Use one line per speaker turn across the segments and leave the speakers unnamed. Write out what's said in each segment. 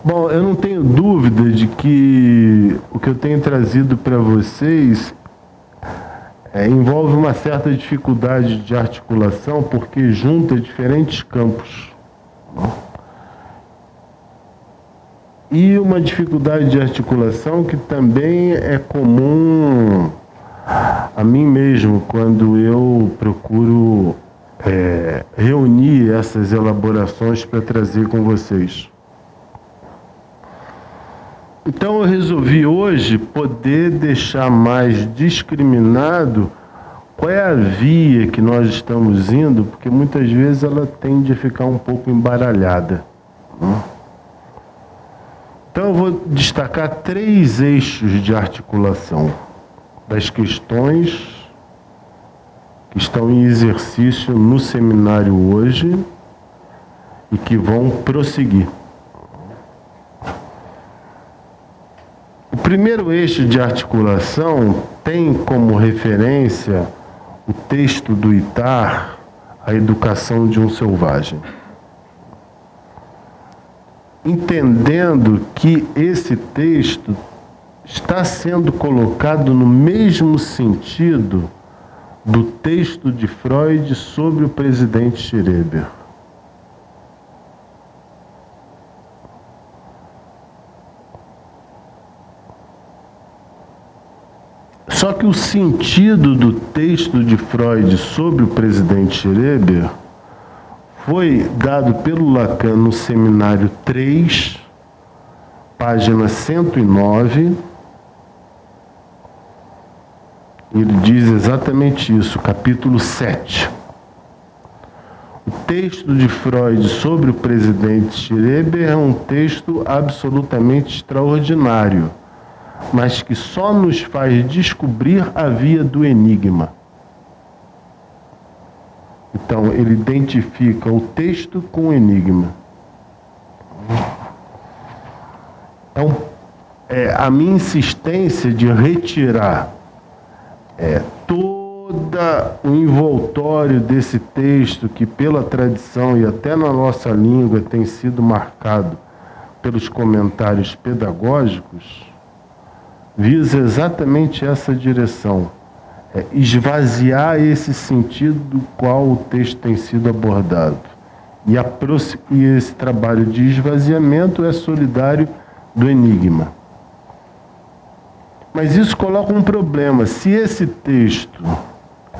Bom, eu não tenho dúvida de que o que eu tenho trazido para vocês envolve uma certa dificuldade de articulação, porque junta diferentes campos. E uma dificuldade de articulação que também é comum a mim mesmo, quando eu procuro reunir essas elaborações para trazer com vocês. Então eu resolvi hoje poder deixar mais discriminado qual é a via que nós estamos indo, porque muitas vezes ela tende a ficar um pouco embaralhada. Então eu vou destacar 3 eixos de articulação das questões que estão em exercício no seminário hoje e que vão prosseguir. O primeiro eixo de articulação tem como referência o texto do Ittar, A Educação de um Selvagem. Entendendo que esse texto está sendo colocado no mesmo sentido do texto de Freud sobre o presidente Schreber. Só que o sentido do texto de Freud sobre o presidente Schreber foi dado pelo Lacan no seminário 3, página 109. Ele diz exatamente isso, capítulo 7. O texto de Freud sobre o presidente Schreber é um texto absolutamente extraordinário, mas que só nos faz descobrir a via do enigma. Então, ele identifica o texto com o enigma. Então, a minha insistência de retirar todo o envoltório desse texto, que pela tradição e até na nossa língua tem sido marcado pelos comentários pedagógicos, visa exatamente essa direção. Esvaziar esse sentido do qual o texto tem sido abordado. E esse trabalho de esvaziamento é solidário do enigma. Mas isso coloca um problema. Se esse texto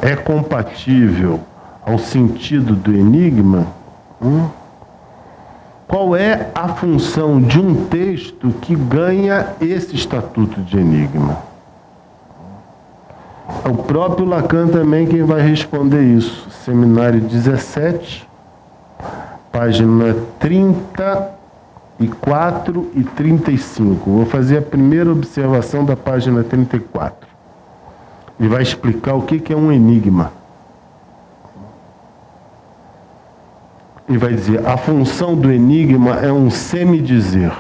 é compatível ao sentido do enigma, qual é a função de um texto que ganha esse estatuto de enigma? É o próprio Lacan também quem vai responder isso. Seminário 17, página 34 e 35. Vou fazer a primeira observação da página 34. Ele vai explicar o que é um enigma. Ele vai dizer, a função do enigma é um semidizer.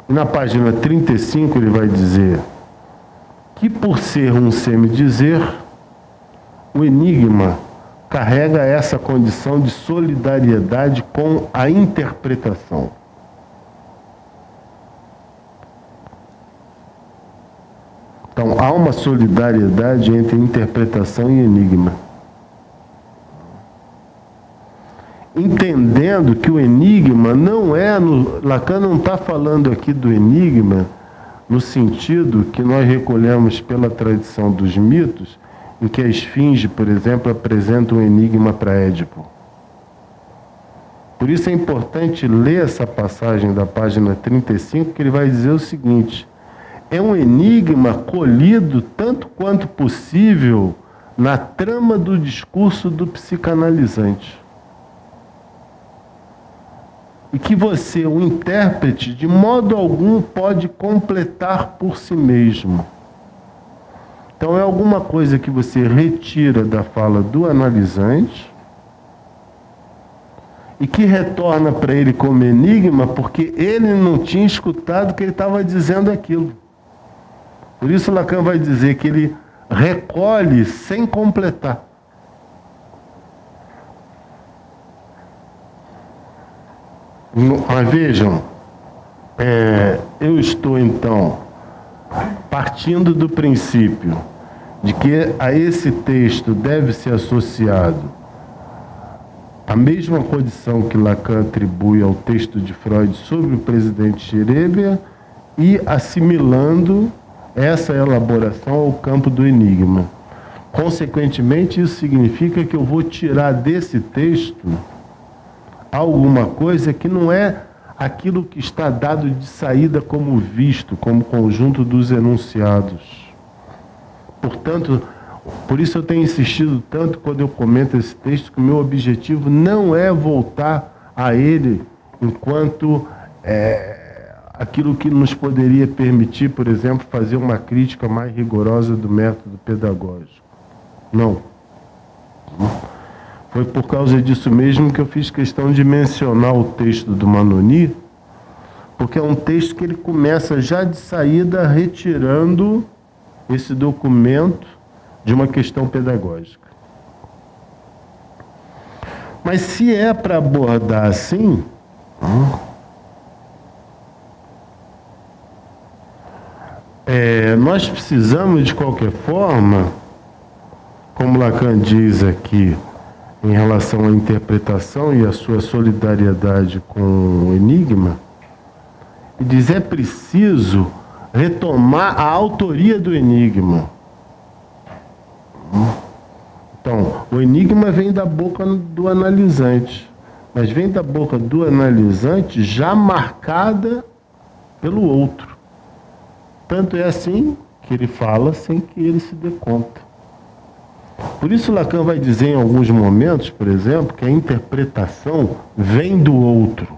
E na página 35 ele vai dizer que, por ser um semidizer, o enigma carrega essa condição de solidariedade com a interpretação. Então, há uma solidariedade entre interpretação e enigma. Entendendo que o enigma não é... Lacan não está falando aqui do enigma no sentido que nós recolhemos pela tradição dos mitos, em que a esfinge, por exemplo, apresenta um enigma para Édipo. Por isso é importante ler essa passagem da página 35, que ele vai dizer o seguinte: é um enigma colhido tanto quanto possível na trama do discurso do psicanalizante. E que você, o intérprete, de modo algum pode completar por si mesmo. Então é alguma coisa que você retira da fala do analisante e que retorna para ele como enigma, porque ele não tinha escutado que ele estava dizendo aquilo. Por isso Lacan vai dizer que ele recolhe sem completar. Mas vejam, eu estou então partindo do princípio de que a esse texto deve ser associado a mesma condição que Lacan atribui ao texto de Freud sobre o presidente Shereber e assimilando essa elaboração ao campo do enigma. Consequentemente, isso significa que eu vou tirar desse texto alguma coisa que não é aquilo que está dado de saída como visto, como conjunto dos enunciados. Portanto, por isso eu tenho insistido tanto quando eu comento esse texto, que o meu objetivo não é voltar a ele enquanto aquilo que nos poderia permitir, por exemplo, fazer uma crítica mais rigorosa do método pedagógico. Não. Foi por causa disso mesmo que eu fiz questão de mencionar o texto do Manoni, porque é um texto que ele começa já de saída retirando esse documento de uma questão pedagógica. Mas se é para abordar assim, nós precisamos, de qualquer forma, como Lacan diz aqui, em relação à interpretação e à sua solidariedade com o enigma, ele diz: é preciso retomar a autoria do enigma. Então, o enigma vem da boca do analisante, mas vem da boca do analisante já marcada pelo outro. Tanto é assim que ele fala sem que ele se dê conta. Por isso Lacan vai dizer em alguns momentos, por exemplo, que a interpretação vem do outro.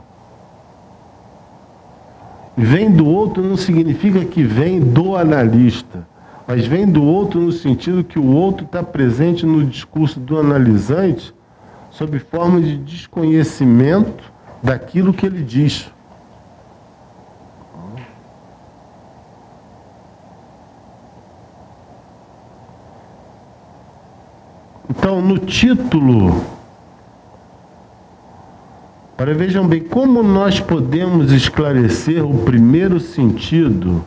Vem do outro não significa que vem do analista, mas vem do outro no sentido que o outro está presente no discurso do analisante sob forma de desconhecimento daquilo que ele diz. Então, no título, para vejam bem, como nós podemos esclarecer o primeiro sentido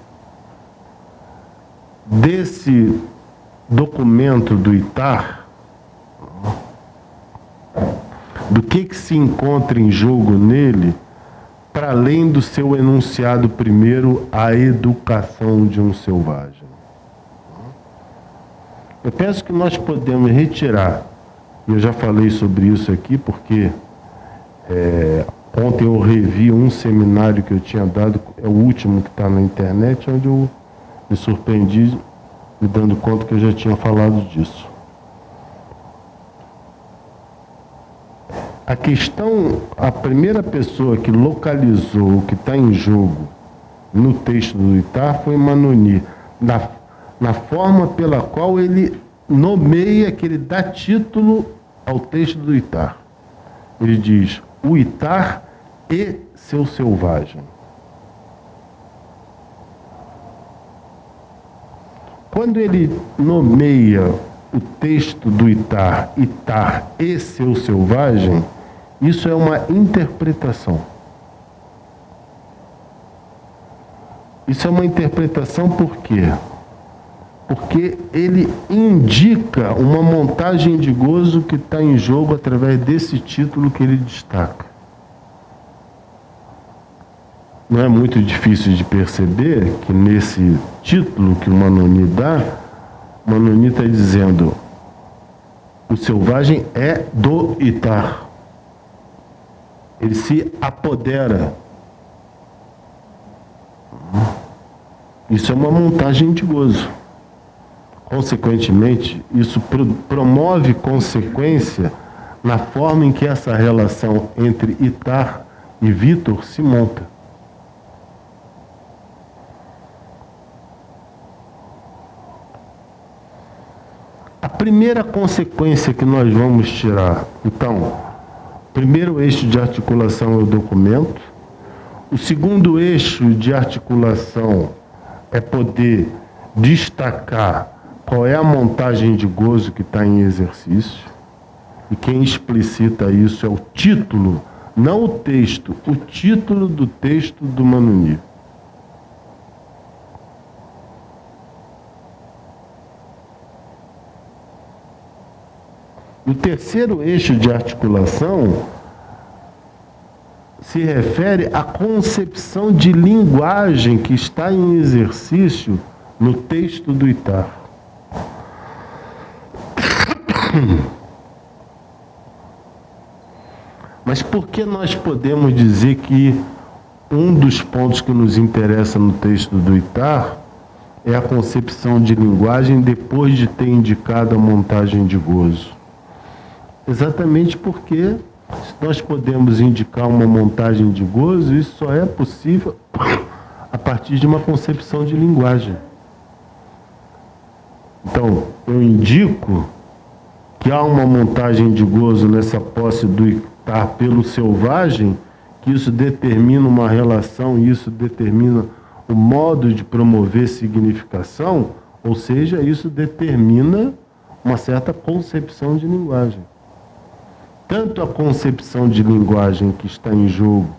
desse documento do Ittar, do que se encontra em jogo nele, para além do seu enunciado primeiro, a educação de um selvagem. Eu penso que nós podemos retirar, e eu já falei sobre isso aqui, porque ontem eu revi um seminário que eu tinha dado, é o último que está na internet, onde eu me surpreendi me dando conta que eu já tinha falado disso. A questão, a primeira pessoa que localizou o que está em jogo no texto do Ittar foi Manoni, na forma pela qual ele nomeia, que ele dá título ao texto do Ittar. Ele diz: o Ittar e seu selvagem. Quando ele nomeia o texto do Ittar, Ittar e seu selvagem, isso é uma interpretação. Isso é uma interpretação por quê? Porque ele indica uma montagem de gozo que está em jogo através desse título que ele destaca. Não é muito difícil de perceber que nesse título que o Manoni dá, o Manoni está dizendo: o selvagem é do Ittar. Ele se apodera. Isso é uma montagem de gozo. Consequentemente, isso promove consequência na forma em que essa relação entre Ittar e Vitor se monta. A primeira consequência que nós vamos tirar, então, primeiro eixo de articulação é o documento, o segundo eixo de articulação é poder destacar qual é a montagem de gozo que está em exercício, e quem explicita isso é o título Não o texto, o título do texto do Manuni. O terceiro eixo de articulação se refere à concepção de linguagem que está em exercício no texto do Ittar. Mas por que nós podemos dizer que um dos pontos que nos interessa no texto do Ittar é a concepção de linguagem depois de ter indicado a montagem de gozo? Exatamente porque nós podemos indicar uma montagem de gozo, isso só é possível a partir de uma concepção de linguagem. Então, eu indico que há uma montagem de gozo nessa posse do Ittar pelo selvagem, que isso determina uma relação, isso determina o modo de promover significação, ou seja, isso determina uma certa concepção de linguagem. Tanto a concepção de linguagem que está em jogo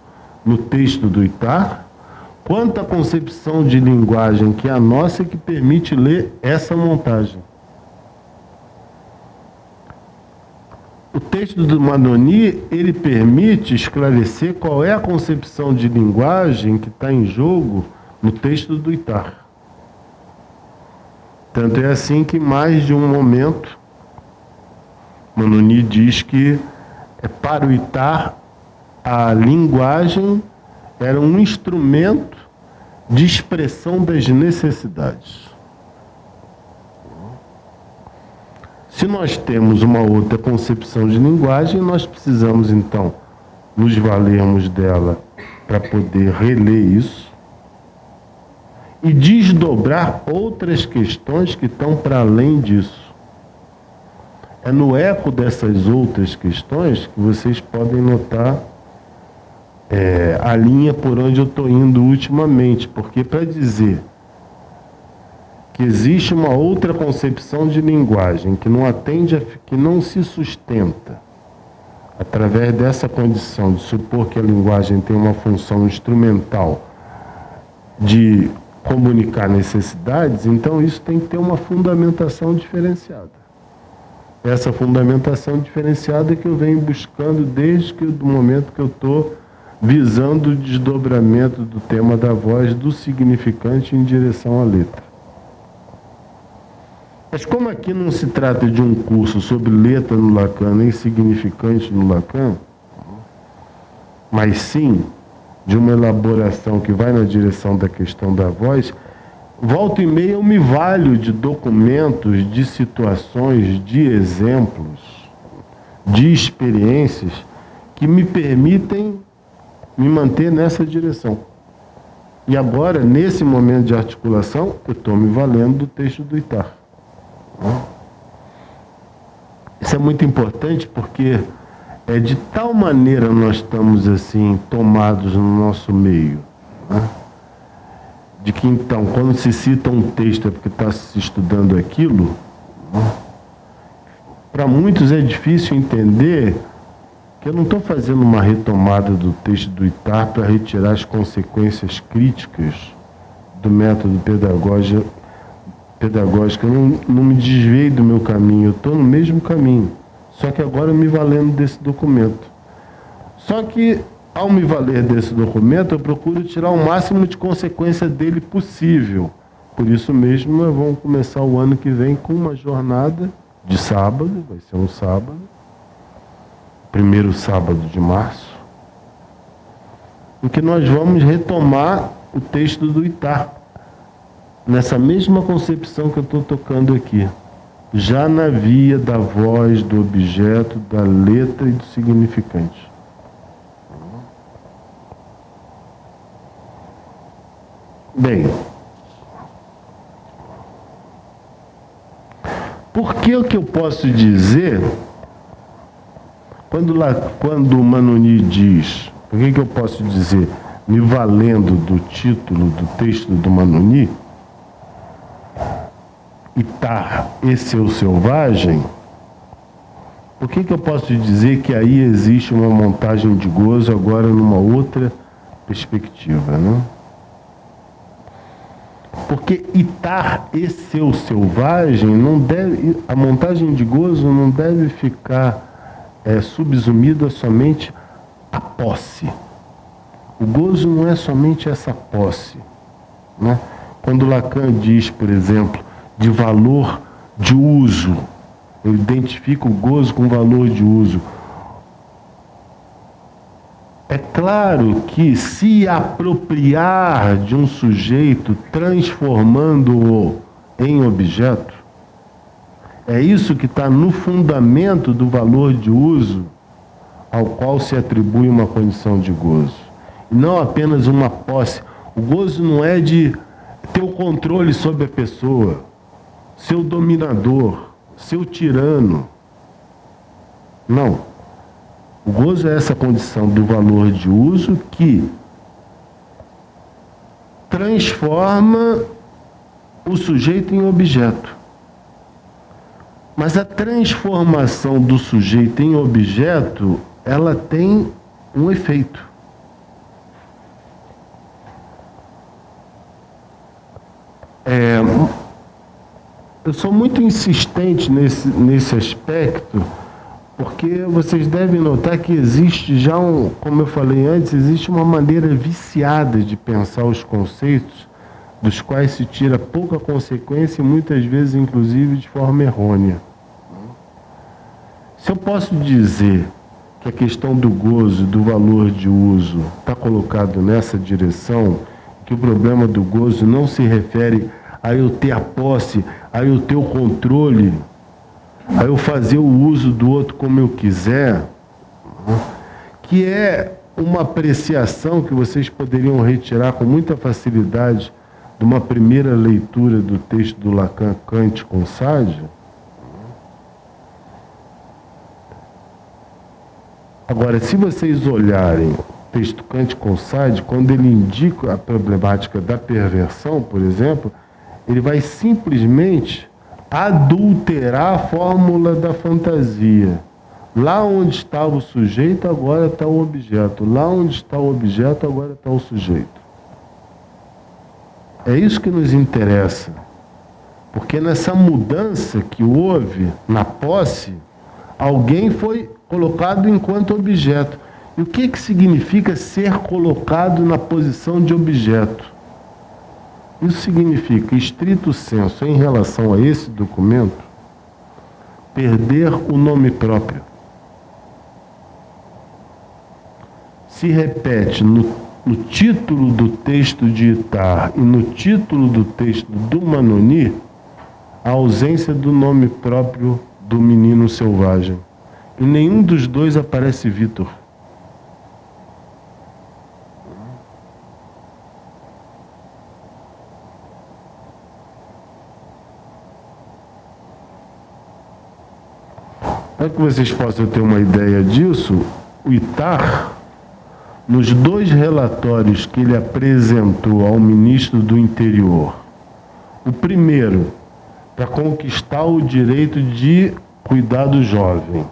no texto do Ittar, quanto a concepção de linguagem que é a nossa que permite ler essa montagem. O texto do Manuni, ele permite esclarecer qual é a concepção de linguagem que está em jogo no texto do Ittar. Tanto é assim que, em mais de um momento, Manuni diz que para o Ittar a linguagem era um instrumento de expressão das necessidades. Se nós temos uma outra concepção de linguagem, nós precisamos, então, nos valermos dela para poder reler isso e desdobrar outras questões que estão para além disso. É no eco dessas outras questões que vocês podem notar a linha por onde eu estou indo ultimamente, porque para dizer que existe uma outra concepção de linguagem que não atende, que não se sustenta através dessa condição de supor que a linguagem tem uma função instrumental de comunicar necessidades, então isso tem que ter uma fundamentação diferenciada. Essa fundamentação diferenciada que eu venho buscando desde o momento que eu estou visando o desdobramento do tema da voz do significante em direção à letra. Mas como aqui não se trata de um curso sobre letra no Lacan, nem significante no Lacan, mas sim de uma elaboração que vai na direção da questão da voz, volta e meia eu me valho de documentos, de situações, de exemplos, de experiências que me permitem me manter nessa direção. E agora, nesse momento de articulação, eu estou me valendo do texto do Ittar. Isso é muito importante porque de tal maneira nós estamos assim tomados no nosso meio, né? De que então, quando se cita um texto é porque está se estudando aquilo, né? Para muitos é difícil entender que eu não estou fazendo uma retomada do texto do Ittar para retirar as consequências críticas do método pedagógico. Eu não me desviei do meu caminho, eu estou no mesmo caminho, só que agora me valendo desse documento. Só que, ao me valer desse documento, eu procuro tirar o máximo de consequência dele possível. Por isso mesmo, nós vamos começar o ano que vem com uma jornada de sábado, vai ser um sábado, primeiro sábado de março, em que nós vamos retomar o texto do Ittar, nessa mesma concepção que eu estou tocando aqui, já na via da voz, do objeto, da letra e do significante. Bem, por que o que eu posso dizer, quando o Manuni diz, por que eu posso dizer, me valendo do título do texto do Manuni, Ittar e seu selvagem, por que eu posso dizer que aí existe uma montagem de gozo agora numa outra perspectiva, né? Porque Itar e seu selvagem não deve, a montagem de gozo não deve ficar subsumida somente à posse. O gozo não é somente essa posse, né? Quando Lacan diz, por exemplo, de valor de uso, eu identifico o gozo com valor de uso. É claro que se apropriar de um sujeito transformando-o em objeto, é isso que está no fundamento do valor de uso ao qual se atribui uma condição de gozo. E não apenas uma posse. O gozo não é de ter o controle sobre a pessoa, seu dominador, seu tirano. Não. O gozo é essa condição do valor de uso que transforma o sujeito em objeto. Mas a transformação do sujeito em objeto, ela tem um efeito. Eu sou muito insistente nesse aspecto, porque vocês devem notar que existe já como eu falei antes, existe uma maneira viciada de pensar os conceitos, dos quais se tira pouca consequência e muitas vezes, inclusive, de forma errônea. Se eu posso dizer que a questão do gozo, do valor de uso, está colocado nessa direção, que o problema do gozo não se refere a eu ter a posse, a eu ter o controle, a eu fazer o uso do outro como eu quiser, que é uma apreciação que vocês poderiam retirar com muita facilidade de uma primeira leitura do texto do Lacan, Kant com Sade. Agora, se vocês olharem o texto Kant com Sade, quando ele indica a problemática da perversão, por exemplo, ele vai simplesmente adulterar a fórmula da fantasia. Lá onde estava o sujeito, agora está o objeto. Lá onde está o objeto, agora está o sujeito. É isso que nos interessa. Porque nessa mudança que houve na posse, alguém foi colocado enquanto objeto. E o que significa ser colocado na posição de objeto? Isso significa, estrito senso, em relação a esse documento, perder o nome próprio. Se repete no título do texto de Itar e no título do texto do Manoni a ausência do nome próprio do menino selvagem. Em nenhum dos dois aparece Vitor. Para que vocês possam ter uma ideia disso, o Itar, nos dois relatórios que ele apresentou ao ministro do Interior, o primeiro, para conquistar o direito de cuidar do jovem,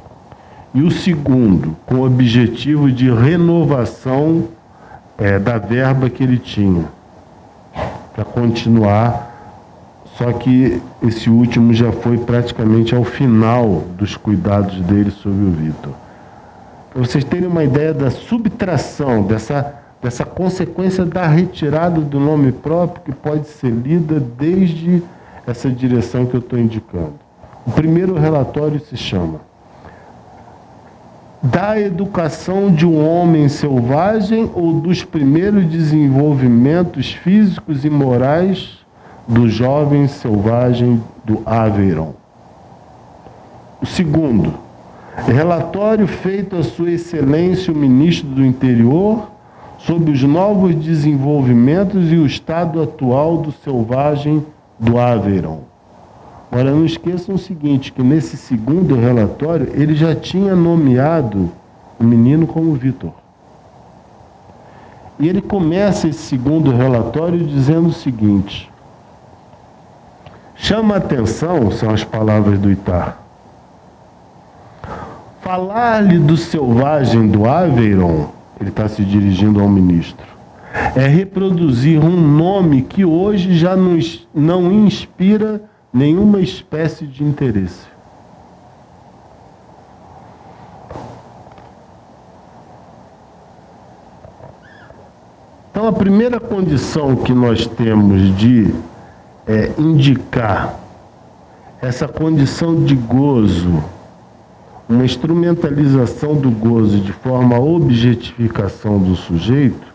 e o segundo, com o objetivo de renovação da verba que ele tinha, para continuar. Só que esse último já foi praticamente ao final dos cuidados dele sobre o Vitor. Para vocês terem uma ideia da subtração, dessa consequência da retirada do nome próprio, que pode ser lida desde essa direção que eu estou indicando. O primeiro relatório se chama Da Educação de um Homem Selvagem ou dos Primeiros Desenvolvimentos Físicos e Morais do Jovem Selvagem do Aveyron. O segundo, relatório feito a Sua Excelência o Ministro do Interior sobre os novos desenvolvimentos e o estado atual do selvagem do Aveyron. Ora, não esqueçam o seguinte, que nesse segundo relatório ele já tinha nomeado o menino como Vitor. E ele começa esse segundo relatório dizendo o seguinte: chama a atenção, são as palavras do Itar, Falar-lhe do selvagem do Aveyron, ele está se dirigindo ao ministro, é reproduzir um nome que hoje já não inspira nenhuma espécie de interesse. Então, a primeira condição que nós temos de indicar essa condição de gozo, uma instrumentalização do gozo de forma a objetificação do sujeito,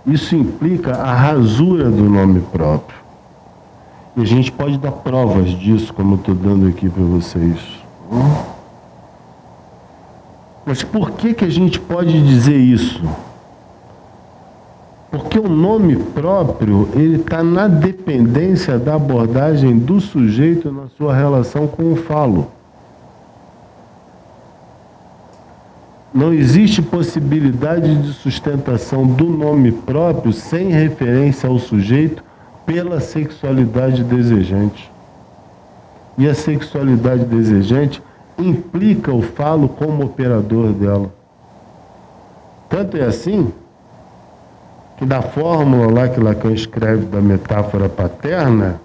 isso implica a rasura do nome próprio. E a gente pode dar provas disso, como eu estou dando aqui para vocês. Mas por que a gente pode dizer isso? Porque o nome próprio, ele está na dependência da abordagem do sujeito na sua relação com o falo. Não existe possibilidade de sustentação do nome próprio sem referência ao sujeito pela sexualidade desejante. E a sexualidade desejante implica o falo como operador dela. Tanto é assim que na fórmula lá que Lacan escreve da metáfora paterna,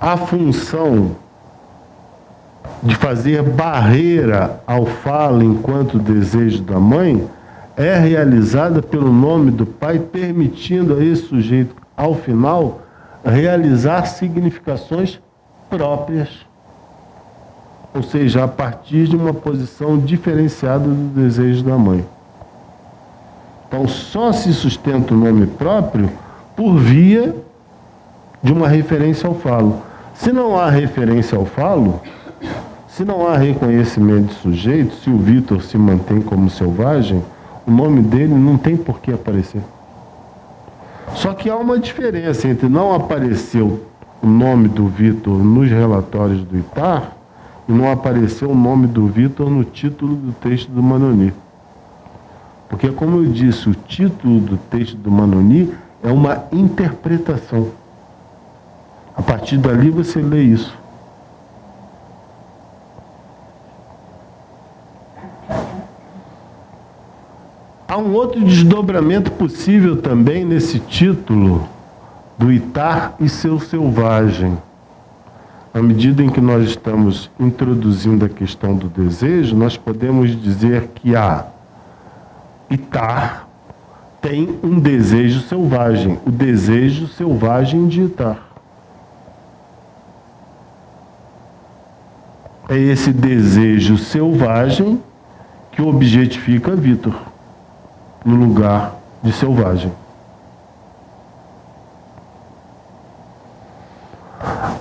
a função de fazer barreira ao falo enquanto desejo da mãe é realizada pelo nome do pai, permitindo a esse sujeito, ao final, realizar significações próprias. Ou seja, a partir de uma posição diferenciada do desejo da mãe. Então, só se sustenta o nome próprio por via de uma referência ao falo. Se não há referência ao falo, se não há reconhecimento de sujeito, se o Vitor se mantém como selvagem, o nome dele não tem por que aparecer. Só que há uma diferença entre não aparecer o nome do Vitor nos relatórios do Ittar e não aparecer o nome do Vitor no título do texto do Manoni. Porque, como eu disse, o título do texto do Manoni é uma interpretação. A partir dali você lê isso. Há um outro desdobramento possível também nesse título do Ittar e seu selvagem. À medida em que nós estamos introduzindo a questão do desejo, nós podemos dizer que a Ittar tem um desejo selvagem, o desejo selvagem de Ittar. É esse desejo selvagem que objetifica Vitor no lugar de selvagem.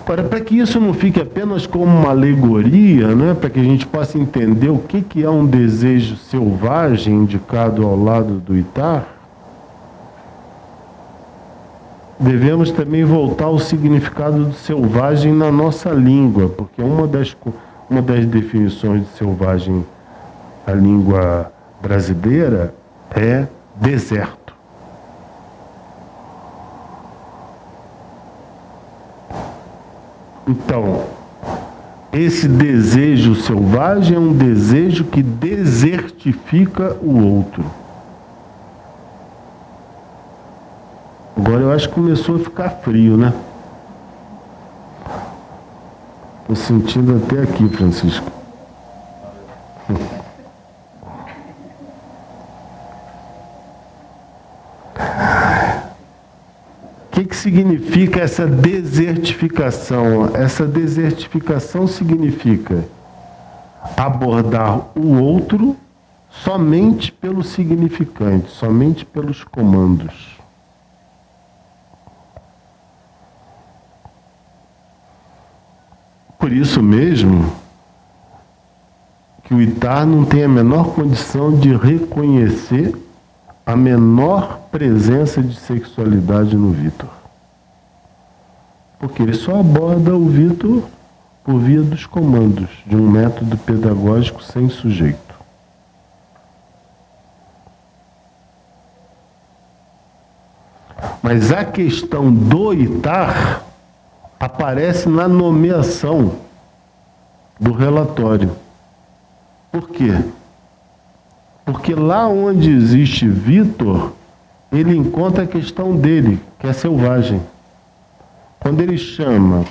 Agora, para que isso não fique apenas como uma alegoria, né, para que a gente possa entender o que é um desejo selvagem indicado ao lado do Ittar, devemos também voltar ao significado do selvagem na nossa língua, porque uma das definições de selvagem na língua brasileira é deserto. Então, esse desejo selvagem é um desejo que desertifica o outro. Agora eu acho que começou a ficar frio, né? Estou sentindo até aqui, Francisco. O que significa essa desertificação? Essa desertificação significa abordar o outro somente pelo significante, somente pelos comandos. Por isso mesmo que o Ittar não tem a menor condição de reconhecer a menor presença de sexualidade no Vitor. Porque ele só aborda o Vitor por via dos comandos, de um método pedagógico sem sujeito. Mas a questão do Ittar aparece na nomeação do relatório. Por quê? Porque lá onde existe Vitor, ele encontra a questão dele, que é selvagem. Quando ele chama,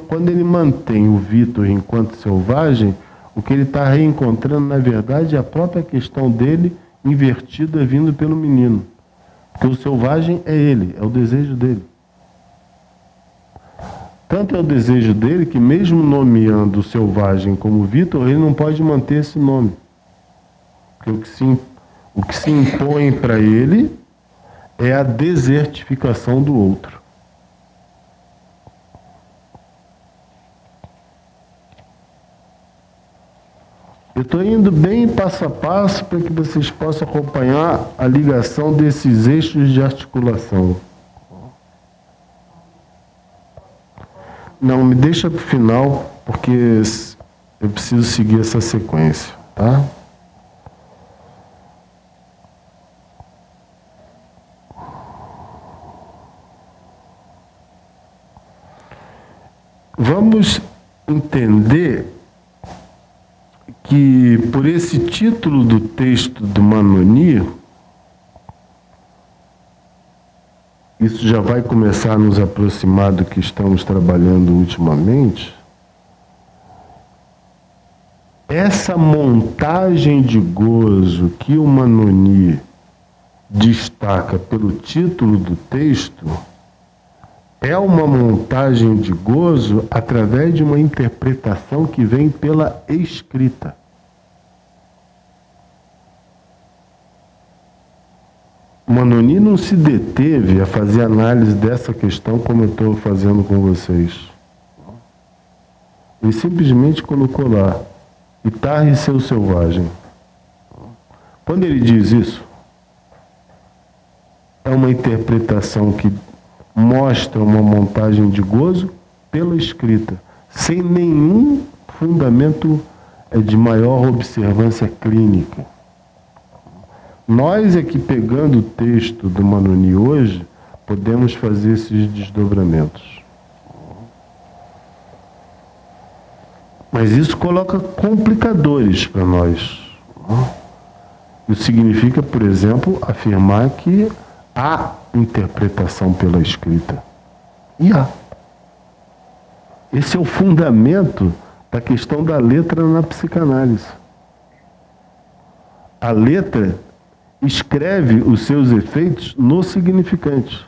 quando ele mantém o Vitor enquanto selvagem, o que ele está reencontrando, na verdade, é a própria questão dele invertida vindo pelo menino. Porque o selvagem é ele, é o desejo dele. Tanto é o desejo dele que, mesmo nomeando o selvagem como Vitor, ele não pode manter esse nome. Porque o que se impõe para ele é a desertificação do outro. Eu estou indo bem passo a passo para que vocês possam acompanhar a ligação desses eixos de articulação. Não, me deixa para o final, porque eu preciso seguir essa sequência, tá? Vamos entender que, por esse título do texto do Manoni, isso já vai começar a nos aproximar do que estamos trabalhando ultimamente. Essa montagem de gozo que o Manoni destaca pelo título do texto é uma montagem de gozo através de uma interpretação que vem pela escrita. Manoni não se deteve a fazer análise dessa questão como eu estou fazendo com vocês. Ele simplesmente colocou lá, Itar e seu selvagem. Quando ele diz isso, é uma interpretação que mostra uma montagem de gozo pela escrita, sem nenhum fundamento de maior observância clínica. Nós aqui, pegando o texto do Manoni hoje, podemos fazer esses desdobramentos. Mas isso coloca complicadores para nós. Isso significa, por exemplo, afirmar que há interpretação pela escrita. E há. Esse é o fundamento da questão da letra na psicanálise. A letra escreve os seus efeitos no significante.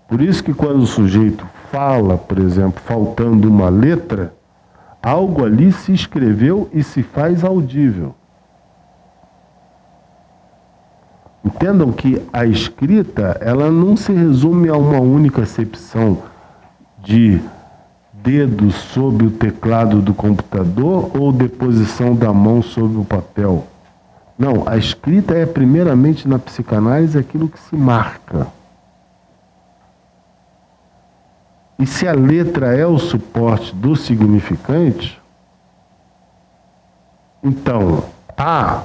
Por isso que quando o sujeito fala, por exemplo, faltando uma letra, algo ali se escreveu e se faz audível. Entendam que a escrita, ela não se resume a uma única acepção de dedo sobre o teclado do computador ou deposição da mão sobre o papel. Não, a escrita é primeiramente na psicanálise aquilo que se marca. E se a letra é o suporte do significante, então há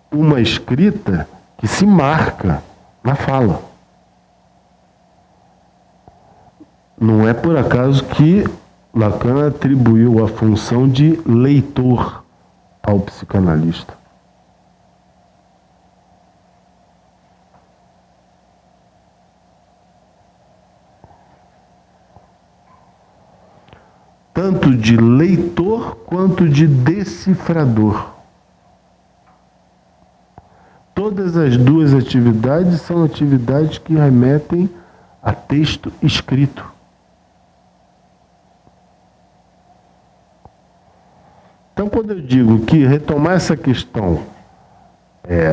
uma escrita que se marca na fala. Não é por acaso que Lacan atribuiu a função de leitor ao psicanalista. Tanto de leitor quanto de decifrador. Todas as duas atividades são atividades que remetem a texto escrito. Então, quando eu digo que retomar essa questão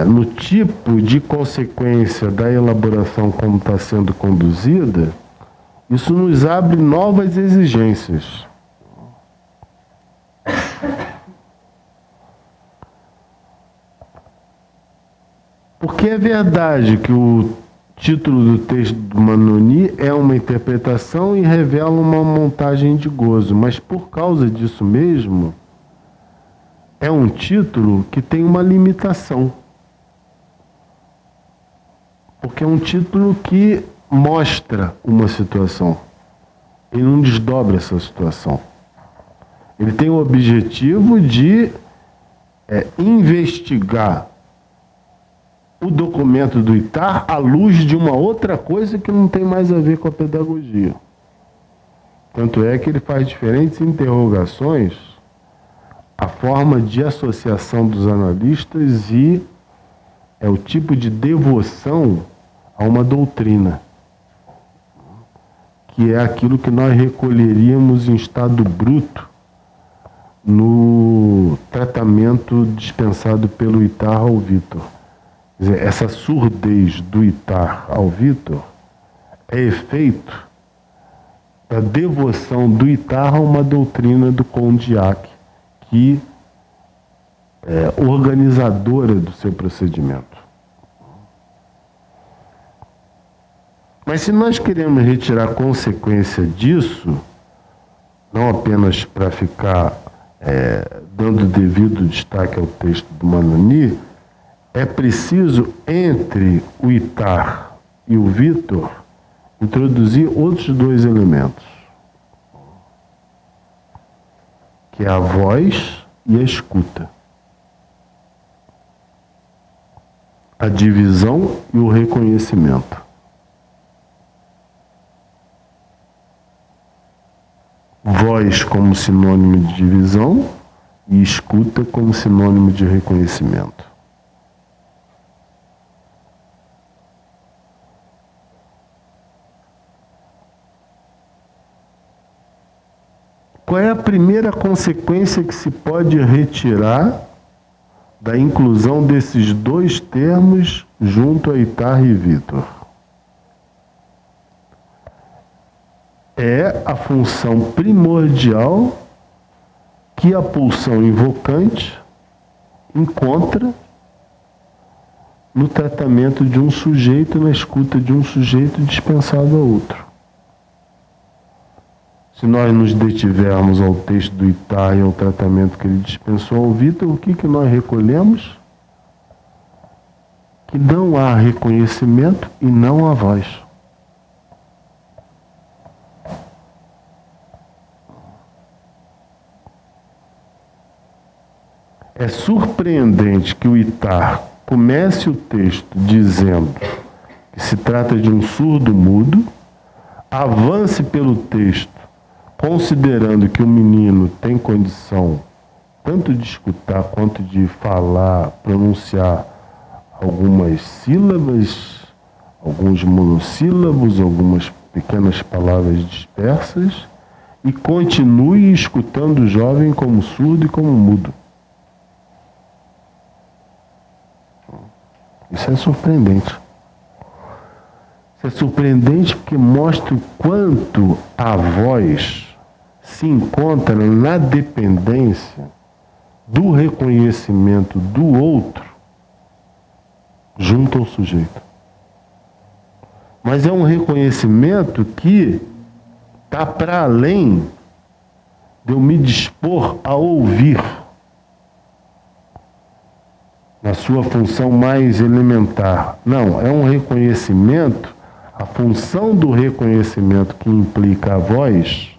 no tipo de consequência da elaboração como está sendo conduzida, isso nos abre novas exigências. Porque é verdade que o título do texto do Manoni é uma interpretação e revela uma montagem de gozo, mas por causa disso mesmo, é um título que tem uma limitação. Porque é um título que mostra uma situação. Ele não desdobra essa situação. Ele tem o objetivo de investigar o documento do ITAR à luz de uma outra coisa que não tem mais a ver com a pedagogia. Tanto é que ele faz diferentes interrogações à forma de associação dos analistas e é o tipo de devoção a uma doutrina, que é aquilo que nós recolheríamos em estado bruto no tratamento dispensado pelo ITAR ao Vitor. Quer dizer, essa surdez do ITAR ao Vitor é efeito da devoção do ITAR a uma doutrina do Condillac, que é organizadora do seu procedimento. Mas se nós queremos retirar consequência disso, não apenas para ficar dando devido destaque ao texto do Manani, é preciso, entre o ITAR e o Vitor, introduzir outros dois elementos, que é a voz e a escuta, a divisão e o reconhecimento. Voz como sinônimo de divisão e escuta como sinônimo de reconhecimento. Qual é a primeira consequência que se pode retirar da inclusão desses dois termos junto a ITAR e Vitor? É a função primordial que a pulsão invocante encontra no tratamento de um sujeito, na escuta de um sujeito dispensado a outro. Se nós nos detivermos ao texto do ITAR e ao tratamento que ele dispensou ao Vitor, o que nós recolhemos? Que não há reconhecimento e não há voz. É surpreendente que o ITAR comece o texto dizendo que se trata de um surdo-mudo, avance pelo texto considerando que o menino tem condição tanto de escutar quanto de falar, pronunciar algumas sílabas, alguns monossílabos, algumas pequenas palavras dispersas, e continue escutando o jovem como surdo e como mudo. Isso é surpreendente. Isso é surpreendente porque mostra o quanto a voz se encontra na dependência do reconhecimento do outro junto ao sujeito. Mas é um reconhecimento que está para além de eu me dispor a ouvir, na sua função mais elementar. Não, é um reconhecimento, a função do reconhecimento que implica a voz,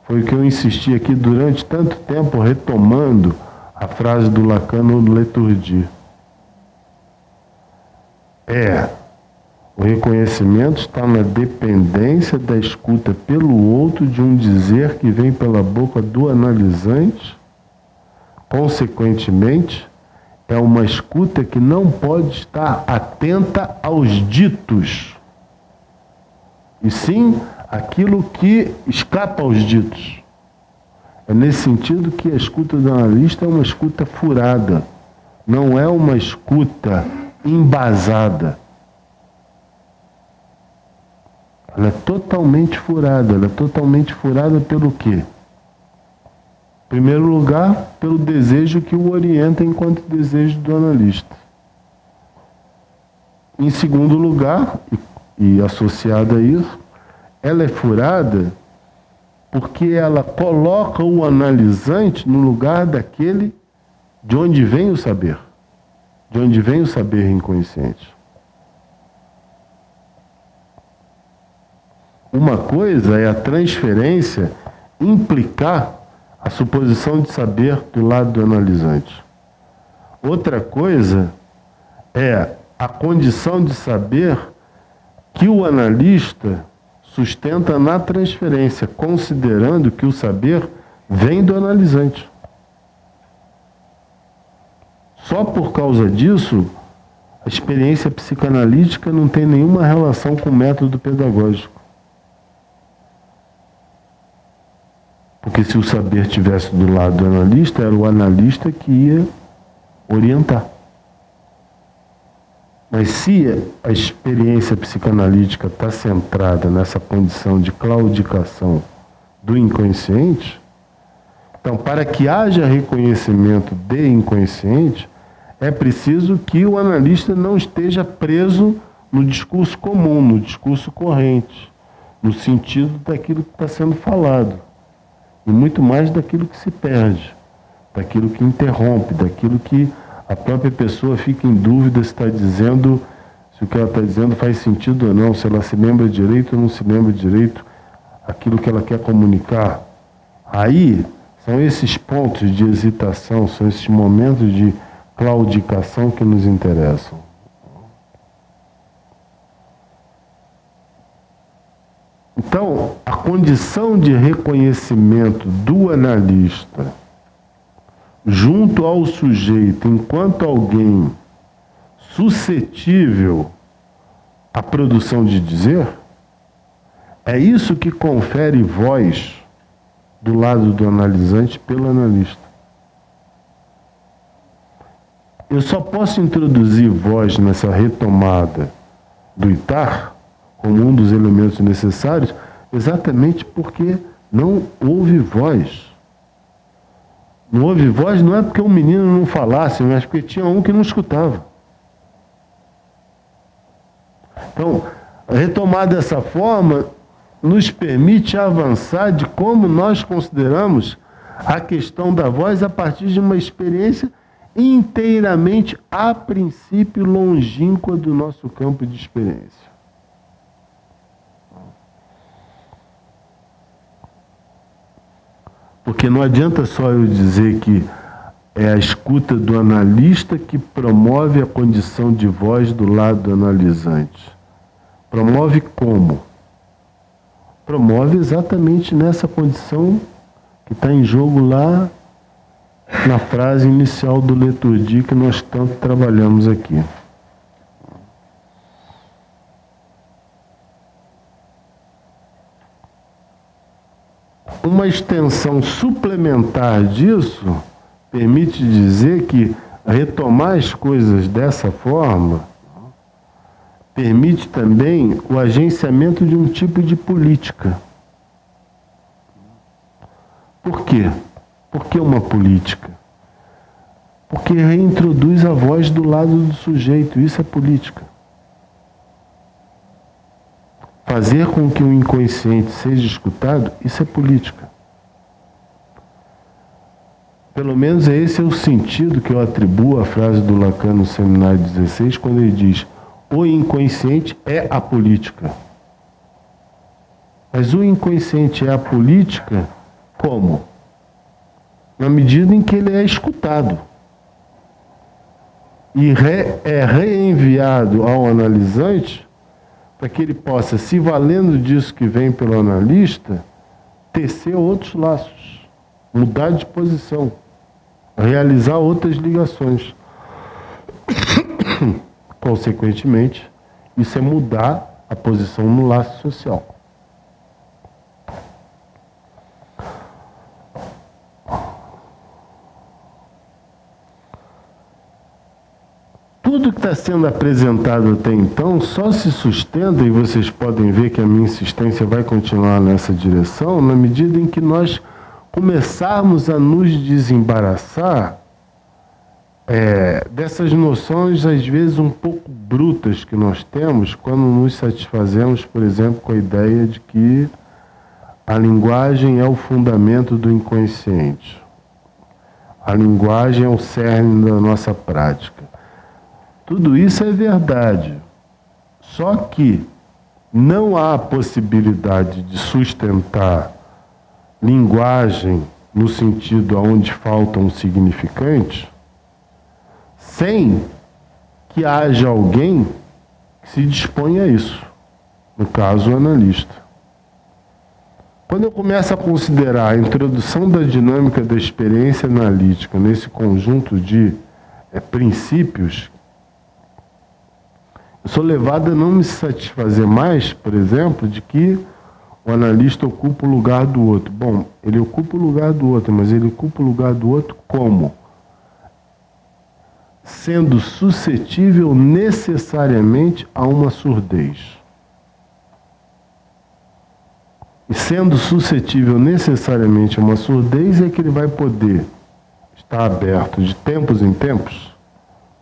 foi o que eu insisti aqui durante tanto tempo, retomando a frase do Lacan no Leturdi. O reconhecimento está na dependência da escuta pelo outro de um dizer que vem pela boca do analisante. Consequentemente, é uma escuta que não pode estar atenta aos ditos, e sim aquilo que escapa aos ditos. É nesse sentido que a escuta do analista é uma escuta furada, não é uma escuta embasada. Ela é totalmente furada. Ela é totalmente furada pelo quê? Em primeiro lugar, pelo desejo que o orienta enquanto desejo do analista. Em segundo lugar, e associada a isso, ela é furada porque ela coloca o analisante no lugar daquele de onde vem o saber, de onde vem o saber inconsciente. Uma coisa é a transferência implicar a suposição de saber do lado do analisante. Outra coisa é a condição de saber que o analista sustenta na transferência, considerando que o saber vem do analisante. Só por causa disso, a experiência psicanalítica não tem nenhuma relação com o método pedagógico. Porque se o saber estivesse do lado do analista, era o analista que ia orientar. Mas se a experiência psicanalítica está centrada nessa condição de claudicação do inconsciente, então, para que haja reconhecimento de inconsciente, é preciso que o analista não esteja preso no discurso comum, no discurso corrente, no sentido daquilo que está sendo falado, e muito mais daquilo que se perde, daquilo que interrompe, daquilo que a própria pessoa fica em dúvida se está dizendo, se o que ela está dizendo faz sentido ou não, se ela se lembra direito ou não se lembra direito aquilo que ela quer comunicar. Aí são esses pontos de hesitação, são esses momentos de claudicação que nos interessam. Então, a condição de reconhecimento do analista junto ao sujeito, enquanto alguém suscetível à produção de dizer, é isso que confere voz do lado do analisante pelo analista. Eu só posso introduzir voz nessa retomada do ITAR como um dos elementos necessários exatamente porque não houve voz. Não houve voz não é porque o menino não falasse, mas porque tinha um que não escutava. Então, retomar dessa forma nos permite avançar de como nós consideramos a questão da voz a partir de uma experiência inteiramente, a princípio, longínqua do nosso campo de experiência. Porque não adianta só eu dizer que é a escuta do analista que promove a condição de voz do lado do analisante. Promove como? Promove exatamente nessa condição que está em jogo lá na frase inicial do Leturdi que nós tanto trabalhamos aqui. Uma extensão suplementar disso permite dizer que retomar as coisas dessa forma permite também o agenciamento de um tipo de política. Por quê? Por que uma política? Porque reintroduz a voz do lado do sujeito, isso é política. Fazer com que o inconsciente seja escutado, isso é política. Pelo menos esse é o sentido que eu atribuo à frase do Lacan no Seminário 16, quando ele diz: o inconsciente é a política. Mas o inconsciente é a política como? Na medida em que ele é escutado. E é reenviado ao analisante para que ele possa, se valendo disso que vem pelo analista, tecer outros laços, mudar de posição, realizar outras ligações. Consequentemente, isso é mudar a posição no laço social. Tudo que está sendo apresentado até então só se sustenta, e vocês podem ver que a minha insistência vai continuar nessa direção, na medida em que nós começarmos a nos desembaraçar dessas noções, às vezes, um pouco brutas que nós temos quando nos satisfazemos, por exemplo, com a ideia de que a linguagem é o fundamento do inconsciente. A linguagem é o cerne da nossa prática. Tudo isso é verdade. Só que não há possibilidade de sustentar linguagem no sentido onde falta um significante sem que haja alguém que se disponha a isso, no caso, o analista. Quando eu começo a considerar a introdução da dinâmica da experiência analítica nesse conjunto de princípios, eu sou levado a não me satisfazer mais, por exemplo, de que o analista ocupa o lugar do outro. Bom, ele ocupa o lugar do outro, mas ele ocupa o lugar do outro como? Sendo suscetível necessariamente a uma surdez. E sendo suscetível necessariamente a uma surdez, é que ele vai poder estar aberto de tempos em tempos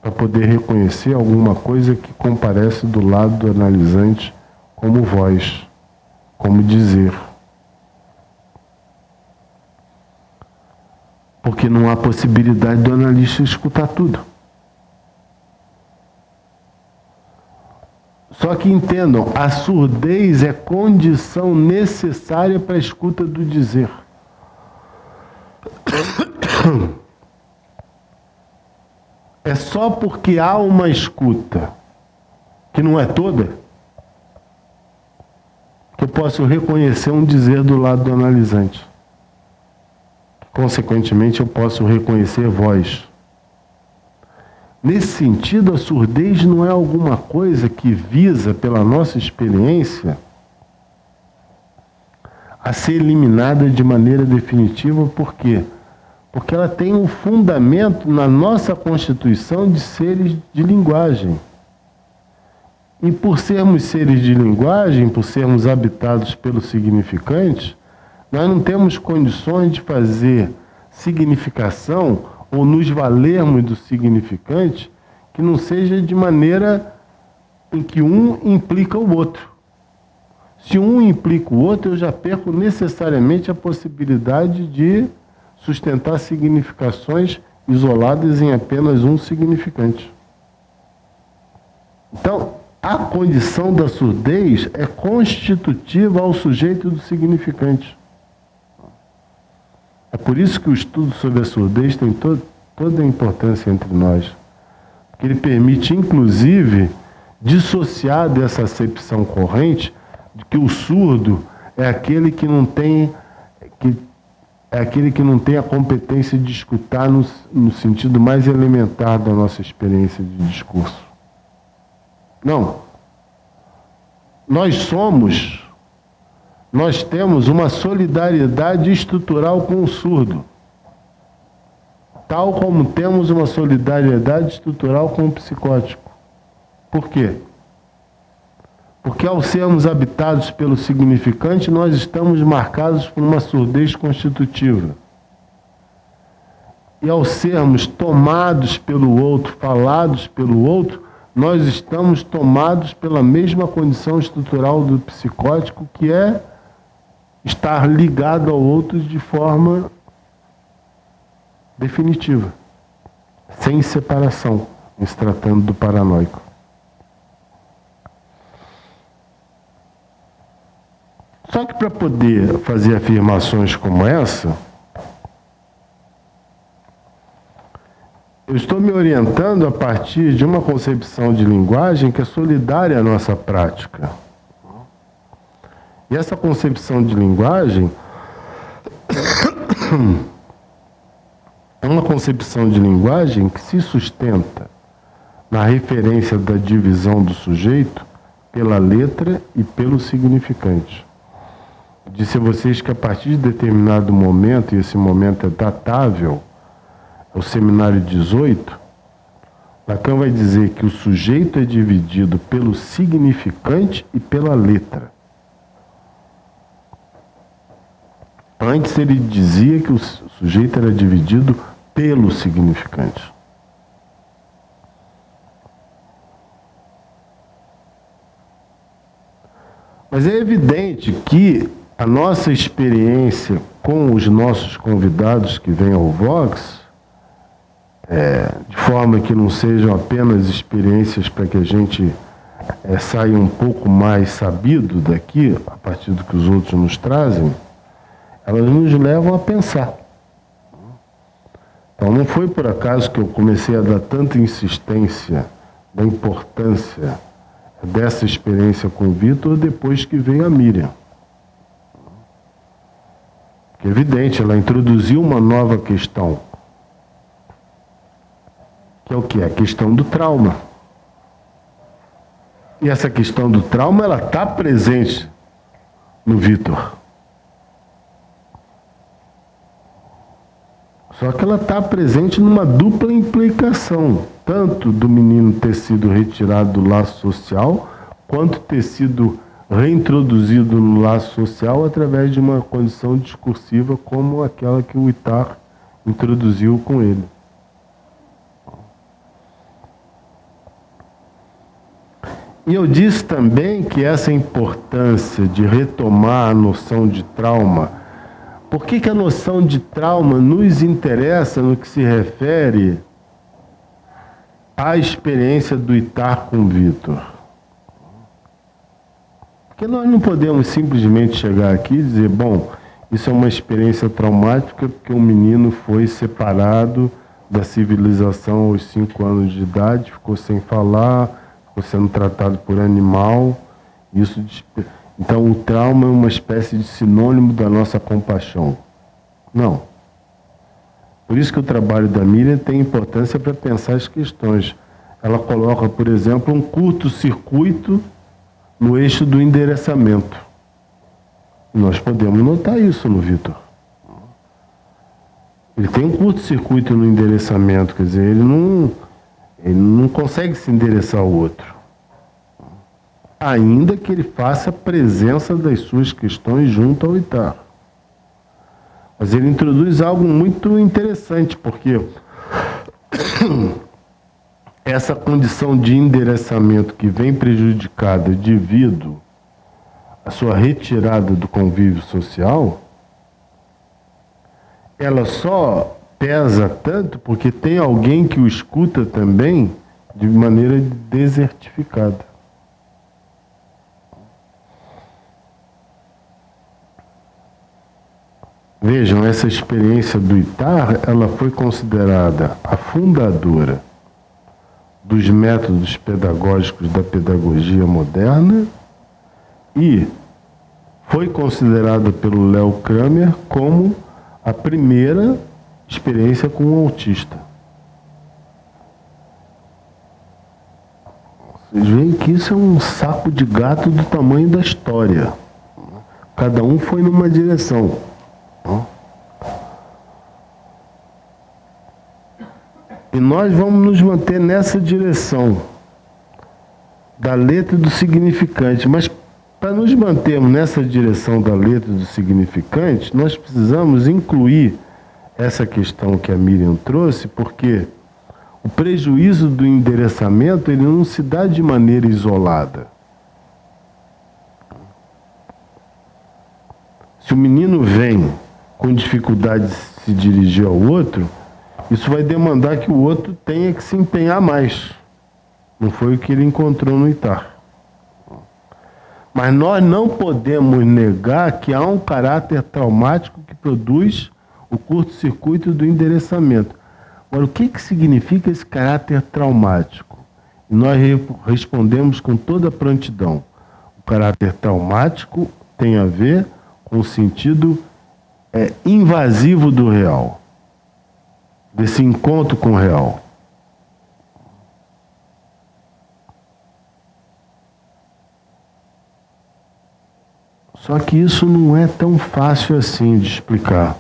para poder reconhecer alguma coisa que comparece do lado do analisante como voz, como dizer. Porque não há possibilidade do analista escutar tudo. Só que entendam, a surdez é condição necessária para a escuta do dizer. É só porque há uma escuta, que não é toda, que eu posso reconhecer um dizer do lado do analisante. Consequentemente, eu posso reconhecer voz. Nesse sentido, a surdez não é alguma coisa que visa, pela nossa experiência, a ser eliminada de maneira definitiva. Por quê? Porque ela tem um fundamento na nossa constituição de seres de linguagem. E por sermos seres de linguagem, por sermos habitados pelo significante, nós não temos condições de fazer significação ou nos valermos do significante que não seja de maneira em que um implica o outro. Se um implica o outro, eu já perco necessariamente a possibilidade de sustentar significações isoladas em apenas um significante. Então, a condição da surdez é constitutiva ao sujeito do significante. É por isso que o estudo sobre a surdez tem toda a importância entre nós. Porque ele permite, inclusive, dissociar dessa acepção corrente de que o surdo é aquele que não tem a competência de escutar no sentido mais elementar da nossa experiência de discurso. Não. Nós temos uma solidariedade estrutural com o surdo, tal como temos uma solidariedade estrutural com o psicótico. Por quê? Porque ao sermos habitados pelo significante, nós estamos marcados por uma surdez constitutiva. E ao sermos tomados pelo outro, falados pelo outro, nós estamos tomados pela mesma condição estrutural do psicótico, que é estar ligado ao outro de forma definitiva, sem separação, em se tratando do paranoico. Só que para poder fazer afirmações como essa, eu estou me orientando a partir de uma concepção de linguagem que é solidária à nossa prática. E essa concepção de linguagem é uma concepção de linguagem que se sustenta na referência da divisão do sujeito pela letra e pelo significante. Disse a vocês que a partir de determinado momento, e esse momento é datável, o seminário 18, Lacan vai dizer que o sujeito é dividido pelo significante e pela letra. Antes ele dizia que o sujeito era dividido pelo significante. Mas é evidente que a nossa experiência com os nossos convidados que vêm ao Vox, de forma que não sejam apenas experiências para que a gente saia um pouco mais sabido daqui, a partir do que os outros nos trazem, elas nos levam a pensar. Então não foi por acaso que eu comecei a dar tanta insistência da importância dessa experiência com o Vitor depois que veio a Miriam. É evidente, ela introduziu uma nova questão, que é o quê? A questão do trauma. E essa questão do trauma, ela está presente no Vitor. Só que ela está presente numa dupla implicação, tanto do menino ter sido retirado do laço social, quanto ter sido reintroduzido no laço social através de uma condição discursiva como aquela que o Ittar introduziu com ele. E eu disse também que essa importância de retomar a noção de trauma, por que a noção de trauma nos interessa no que se refere à experiência do Ittar com o Vitor? Porque nós não podemos simplesmente chegar aqui e dizer, bom, isso é uma experiência traumática porque um menino foi separado da civilização aos 5 anos de idade, ficou sem falar, ficou sendo tratado por animal. Então o trauma é uma espécie de sinônimo da nossa compaixão. Não. Por isso que o trabalho da Miriam tem importância para pensar as questões. Ela coloca, por exemplo, um curto-circuito no eixo do endereçamento. E nós podemos notar isso no Vitor. Ele tem um curto-circuito no endereçamento, quer dizer, ele não consegue se endereçar ao outro. Ainda que ele faça a presença das suas questões junto ao Ittar. Mas ele introduz algo muito interessante, porque essa condição de endereçamento que vem prejudicada devido à sua retirada do convívio social, ela só pesa tanto porque tem alguém que o escuta também de maneira desertificada. Vejam, essa experiência do Ittar, ela foi considerada a fundadora dos métodos pedagógicos da pedagogia moderna e foi considerada pelo Léo Kramer como a primeira experiência com um autista. Vocês veem que isso é um saco de gato do tamanho da história. Cada um foi numa direção. E nós vamos nos manter nessa direção da letra e do significante. Mas para nos mantermos nessa direção da letra e do significante, nós precisamos incluir essa questão que a Miriam trouxe, porque o prejuízo do endereçamento ele não se dá de maneira isolada. Se o menino vem com dificuldade de se dirigir ao outro, isso vai demandar que o outro tenha que se empenhar mais. Não foi o que ele encontrou no Ittar. Mas nós não podemos negar que há um caráter traumático que produz o curto-circuito do endereçamento. Agora, o que significa esse caráter traumático? E nós respondemos com toda a prontidão. O caráter traumático tem a ver com o sentido invasivo do real, desse encontro com o real. Só que isso não é tão fácil assim de explicar.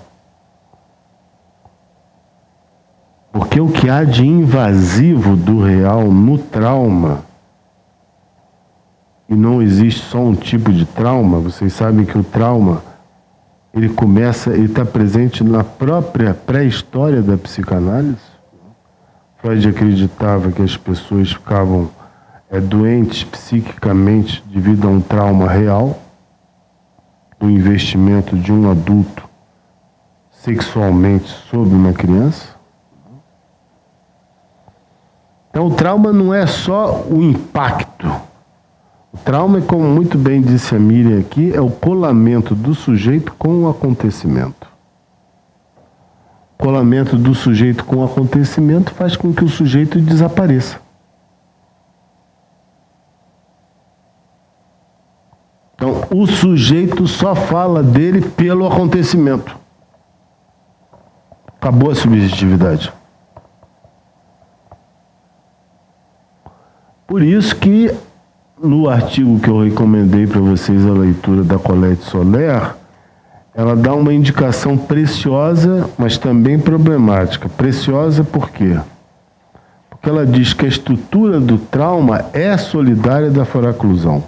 Porque o que há de invasivo do real no trauma, e não existe só um tipo de trauma, vocês sabem que o trauma, ele está presente na própria pré-história da psicanálise. Freud acreditava que as pessoas ficavam doentes psiquicamente devido a um trauma real, do investimento de um adulto sexualmente sobre uma criança. Então o trauma não é só o impacto. O trauma, como muito bem disse a Miriam aqui, é o colamento do sujeito com o acontecimento. colamento do sujeito com o acontecimento faz com que o sujeito desapareça. Então, o sujeito só fala dele pelo acontecimento. Acabou a subjetividade. Por isso que, no artigo que eu recomendei para vocês a leitura da Colette Soler, ela dá uma indicação preciosa, mas também problemática. Preciosa por quê? Porque ela diz que a estrutura do trauma é solidária da foraclusão.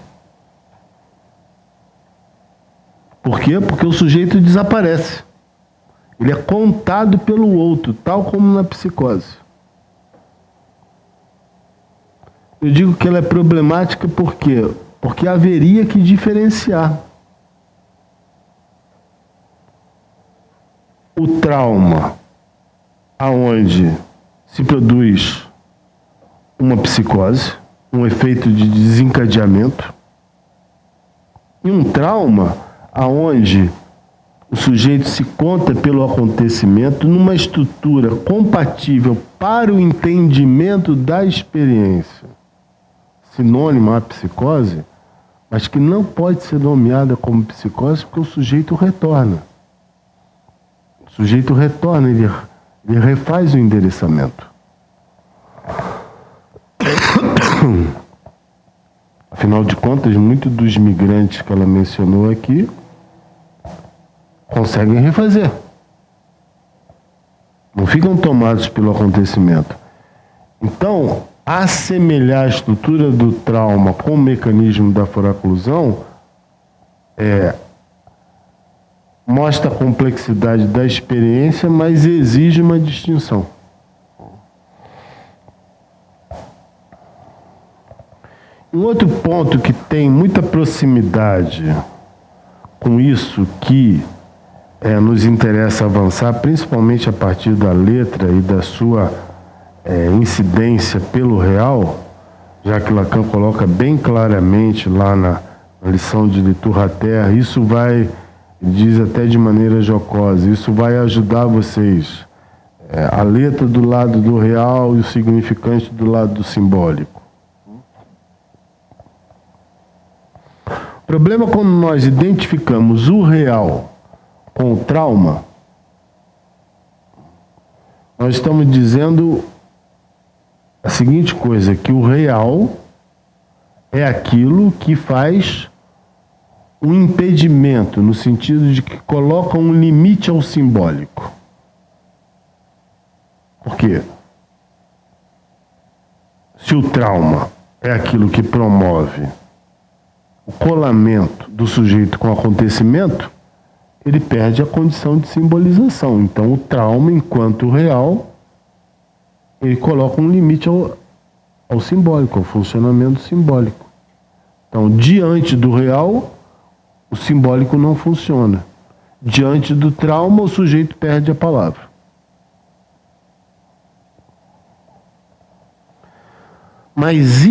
Por quê? Porque o sujeito desaparece. Ele é contado pelo outro, tal como na psicose. Eu digo que ela é problemática por quê? Porque haveria que diferenciar o trauma, aonde se produz uma psicose, um efeito de desencadeamento, e um trauma aonde o sujeito se conta pelo acontecimento numa estrutura compatível para o entendimento da experiência, sinônima à psicose, mas que não pode ser nomeada como psicose porque o sujeito retorna. O sujeito retorna, ele refaz o endereçamento. Afinal de contas, muitos dos migrantes que ela mencionou aqui conseguem refazer. Não ficam tomados pelo acontecimento. Então, assemelhar a estrutura do trauma com o mecanismo da foraclusão mostra a complexidade da experiência, mas exige uma distinção. Um outro ponto que tem muita proximidade com isso que nos interessa avançar, principalmente a partir da letra e da sua incidência pelo real, já que Lacan coloca bem claramente lá na lição de Liturrater, isso vai, diz até de maneira jocosa, isso vai ajudar vocês. A letra do lado do real e o significante do lado do simbólico. O problema quando nós identificamos o real com o trauma, nós estamos dizendo a seguinte coisa, que o real é aquilo que faz um impedimento, no sentido de que coloca um limite ao simbólico. Por quê? Se o trauma é aquilo que promove o colamento do sujeito com o acontecimento, ele perde a condição de simbolização. Então, o trauma, enquanto real, ele coloca um limite ao simbólico, ao funcionamento simbólico. Então, diante do real, o simbólico não funciona. Diante do trauma, o sujeito perde a palavra. Mas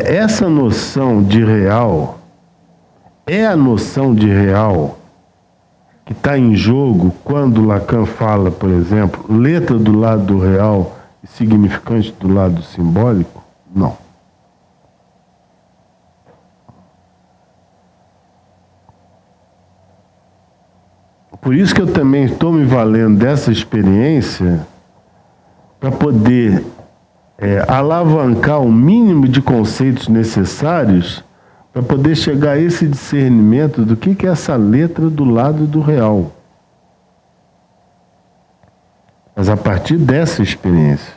essa noção de real, é a noção de real que está em jogo quando Lacan fala, por exemplo, letra do lado do real e significante do lado simbólico? Não. Por isso que eu também estou me valendo dessa experiência para poder alavancar o mínimo de conceitos necessários para poder chegar a esse discernimento do que é essa letra do lado do real. Mas a partir dessa experiência.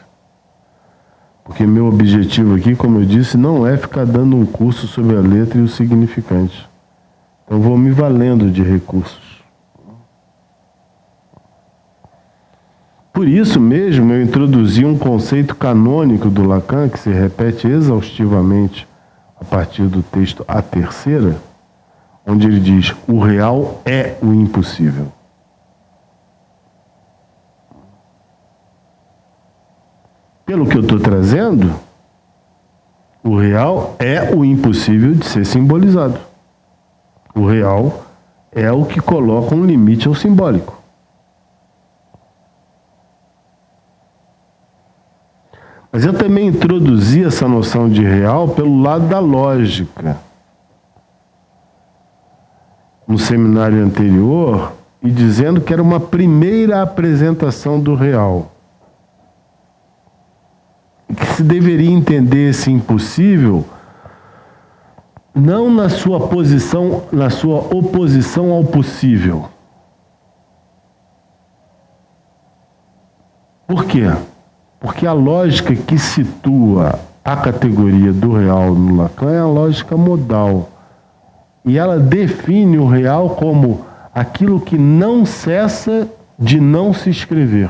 Porque meu objetivo aqui, como eu disse, não é ficar dando um curso sobre a letra e o significante. Então vou me valendo de recursos. Por isso mesmo eu introduzi um conceito canônico do Lacan, que se repete exaustivamente a partir do texto A Terceira, onde ele diz: o real é o impossível. Pelo que eu estou trazendo, o real é o impossível de ser simbolizado. O real é o que coloca um limite ao simbólico. Mas eu também introduzi essa noção de real pelo lado da lógica. No seminário anterior, e dizendo que era uma primeira apresentação do real. E que se deveria entender esse impossível não na sua posição, na sua oposição ao possível. Por quê? Porque a lógica que situa a categoria do real no Lacan é a lógica modal. E ela define o real como aquilo que não cessa de não se escrever.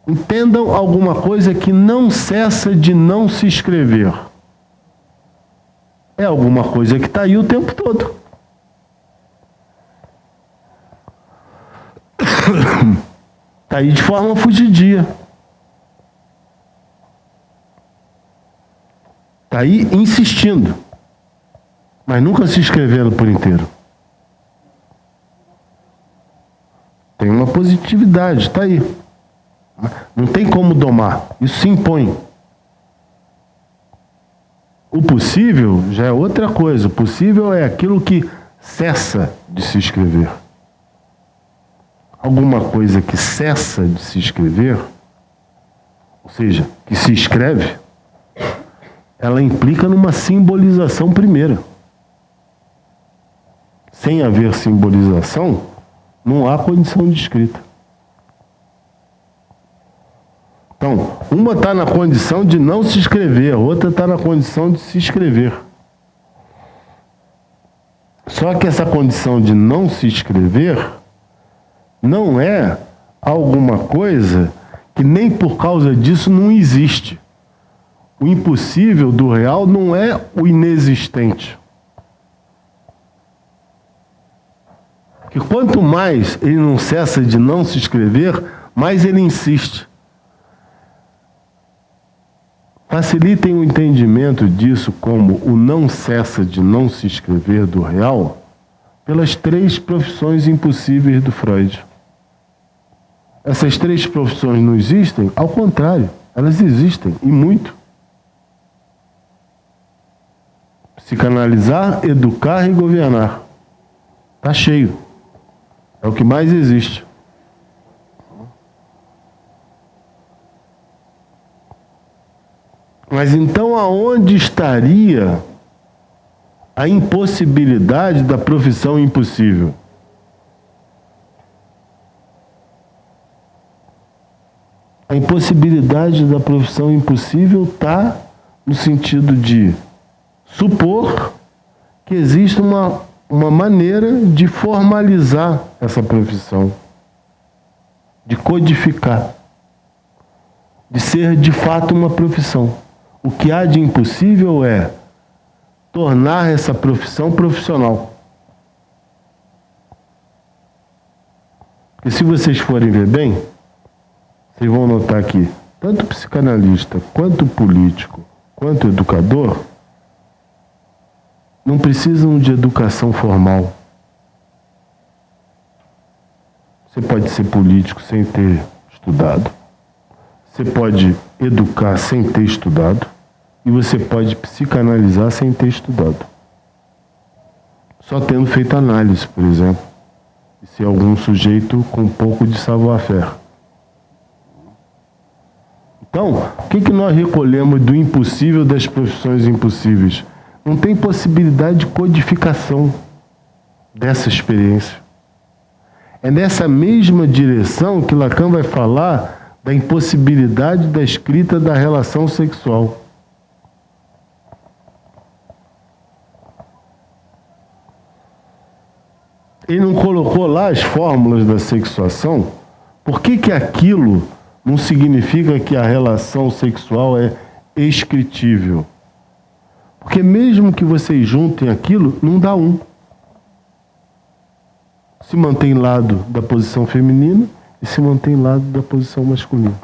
Entendam alguma coisa que não cessa de não se escrever. É alguma coisa que está aí o tempo todo. Está aí de forma fugidia. Está aí insistindo, mas nunca se escrevendo por inteiro. Tem uma positividade, está aí. Não tem como domar, isso se impõe. O possível já é outra coisa. O possível é aquilo que cessa de se escrever. Alguma coisa que cessa de se escrever, ou seja, que se escreve, ela implica numa simbolização primeira. Sem haver simbolização, não há condição de escrita. Então, uma está na condição de não se escrever, a outra está na condição de se escrever. Só que essa condição de não se escrever não é alguma coisa que nem por causa disso não existe. O impossível do real não é o inexistente. Que quanto mais ele não cessa de não se escrever, mais ele insiste. Facilitem o entendimento disso como o não cessa de não se escrever do real pelas 3 profissões impossíveis do Freud. Essas 3 profissões não existem? Ao contrário, elas existem, e muito. Psicanalizar, educar e governar. Está cheio. É o que mais existe. Mas então aonde estaria a impossibilidade da profissão impossível? A impossibilidade da profissão impossível está no sentido de supor que existe uma maneira de formalizar essa profissão, de codificar, de ser de fato uma profissão. O que há de impossível é tornar essa profissão profissional. Porque se vocês forem ver bem, vocês vão notar que tanto psicanalista, quanto político, quanto educador, não precisam de educação formal. Você pode ser político sem ter estudado. Você pode educar sem ter estudado. E você pode psicanalizar sem ter estudado. Só tendo feito análise, por exemplo. E ser algum sujeito com um pouco de savoir-faire. Então, o que nós recolhemos do impossível das profissões impossíveis? Não tem possibilidade de codificação dessa experiência. É nessa mesma direção que Lacan vai falar da impossibilidade da escrita da relação sexual. Ele não colocou lá as fórmulas da sexuação? Por que aquilo não significa que a relação sexual é escritível? Porque mesmo que vocês juntem aquilo, não dá um. Se mantém lado da posição feminina e se mantém lado da posição masculina.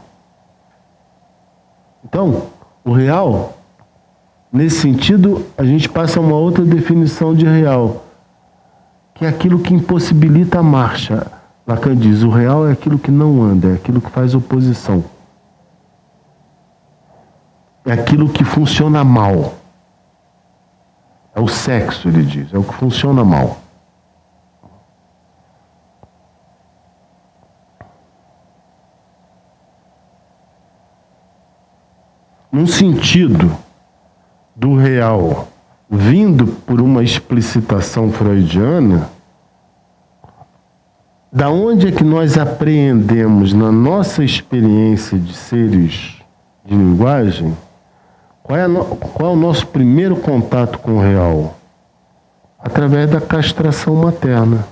Então, o real, nesse sentido, a gente passa a uma outra definição de real, que é aquilo que impossibilita a marcha. Lacan diz, o real é aquilo que não anda, é aquilo que faz oposição. É aquilo que funciona mal. É o sexo, ele diz, é o que funciona mal. Num sentido do real vindo por uma explicitação freudiana, da onde é que nós apreendemos na nossa experiência de seres de linguagem, qual é o nosso primeiro contato com o real? Através da castração materna.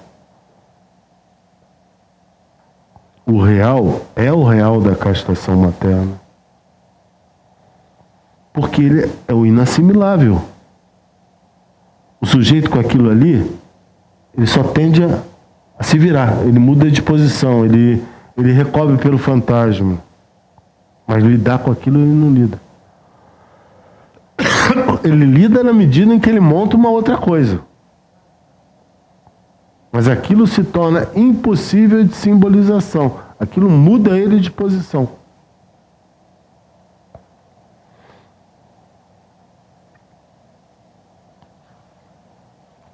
O real é o real da castração materna. Porque ele é o inassimilável. O sujeito com aquilo ali, ele só tende a se virar, ele muda de posição, ele recobre pelo fantasma. Mas lidar com aquilo ele não lida. Ele lida na medida em que ele monta uma outra coisa. Mas aquilo se torna impossível de simbolização. Aquilo muda ele de posição.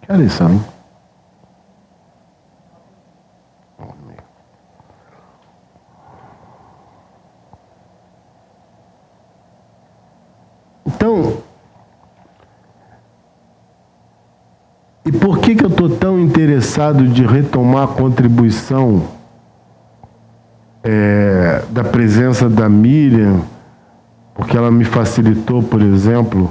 Que lição. Então, e por que eu estou tão interessado de retomar a contribuição da presença da Miriam? Porque ela me facilitou, por exemplo,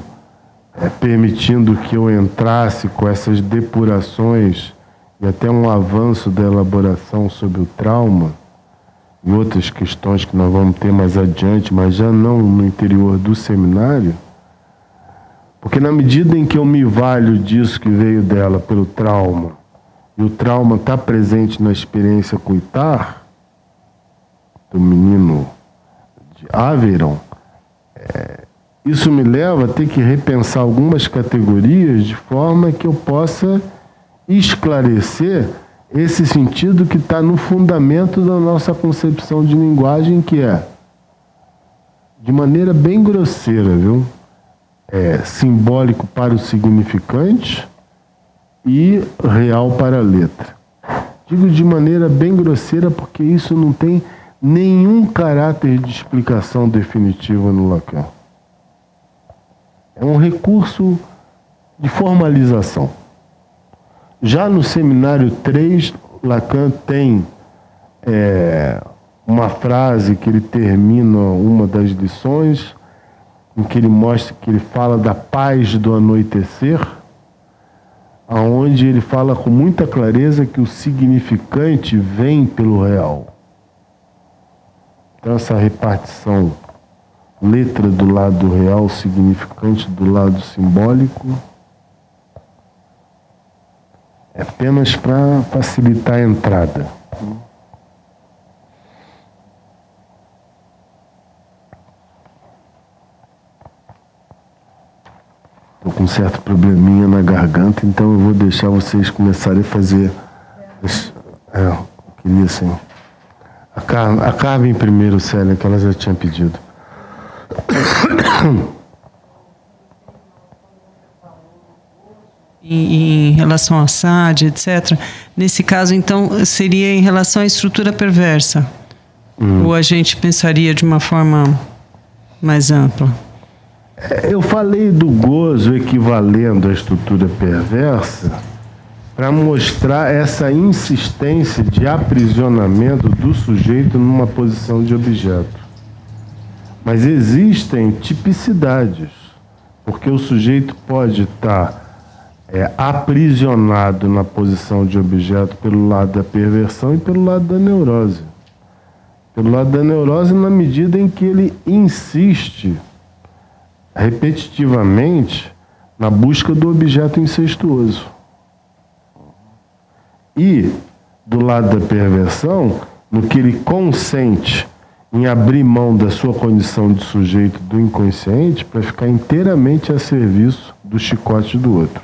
permitindo que eu entrasse com essas depurações e até um avanço da elaboração sobre o trauma e outras questões que nós vamos ter mais adiante, mas já não no interior do seminário. Porque na medida em que eu me valho disso que veio dela pelo trauma, e o trauma está presente na experiência coitar, do menino de Aveyron, isso me leva a ter que repensar algumas categorias de forma que eu possa esclarecer esse sentido que está no fundamento da nossa concepção de linguagem, que é, de maneira bem grosseira, viu? Simbólico para o significante e real para a letra. Digo de maneira bem grosseira porque isso não tem nenhum caráter de explicação definitiva no Lacan. É um recurso de formalização. Já no seminário 3, Lacan tem uma frase que ele termina uma das lições, em que ele mostra que ele fala da paz do anoitecer, aonde ele fala com muita clareza que o significante vem pelo real. Então essa repartição, letra do lado real, significante do lado simbólico, é apenas para facilitar a entrada. Estou com um certo probleminha na garganta, então eu vou deixar vocês começarem a fazer. Eu queria assim. A Carmen primeiro, Célia, que ela já tinha pedido.
Em relação a Sade, etc. Nesse caso, então, seria em relação à estrutura perversa? Ou a gente pensaria de uma forma mais ampla?
Eu falei do gozo equivalendo à estrutura perversa para mostrar essa insistência de aprisionamento do sujeito numa posição de objeto. Mas existem tipicidades, porque o sujeito pode estar aprisionado na posição de objeto pelo lado da perversão e pelo lado da neurose. Pelo lado da neurose, na medida em que ele insiste repetitivamente na busca do objeto incestuoso. E, do lado da perversão, no que ele consente em abrir mão da sua condição de sujeito do inconsciente para ficar inteiramente a serviço do chicote do outro.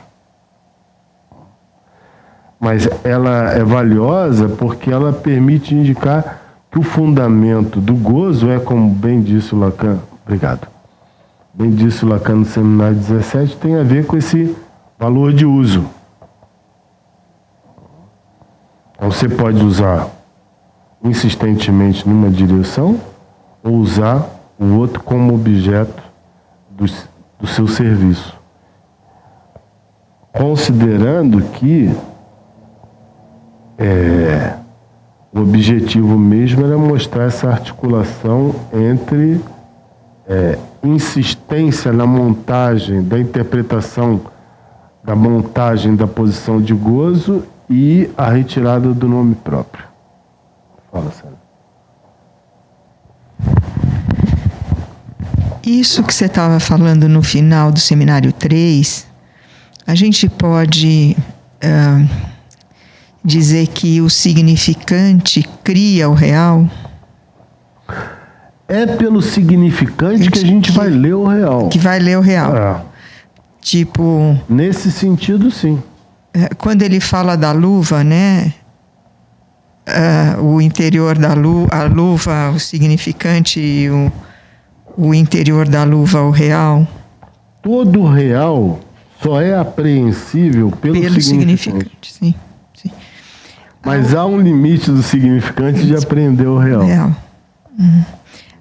Mas ela é valiosa porque ela permite indicar que o fundamento do gozo é, como bem disse o Lacan, obrigado, bem disse o Lacan no seminário 17, tem a ver com esse valor de uso. Então você pode usar insistentemente numa direção ou usar o outro como objeto do seu serviço. Considerando que o objetivo mesmo era mostrar essa articulação entre insistência na montagem, da interpretação da montagem da posição de gozo e a retirada do nome próprio. Fala, Sara.
Isso que você estava falando no final do seminário 3, a gente pode dizer que o significante cria o real?
É pelo significante que a gente vai ler o real.
Que vai ler o real. Tipo...
Nesse sentido, sim.
Quando ele fala da luva, né? O interior da luva, a luva, o significante e o interior da luva, o real.
Todo o real só é apreensível pelo significante.
Sim.
Mas há um limite do significante de apreender o real.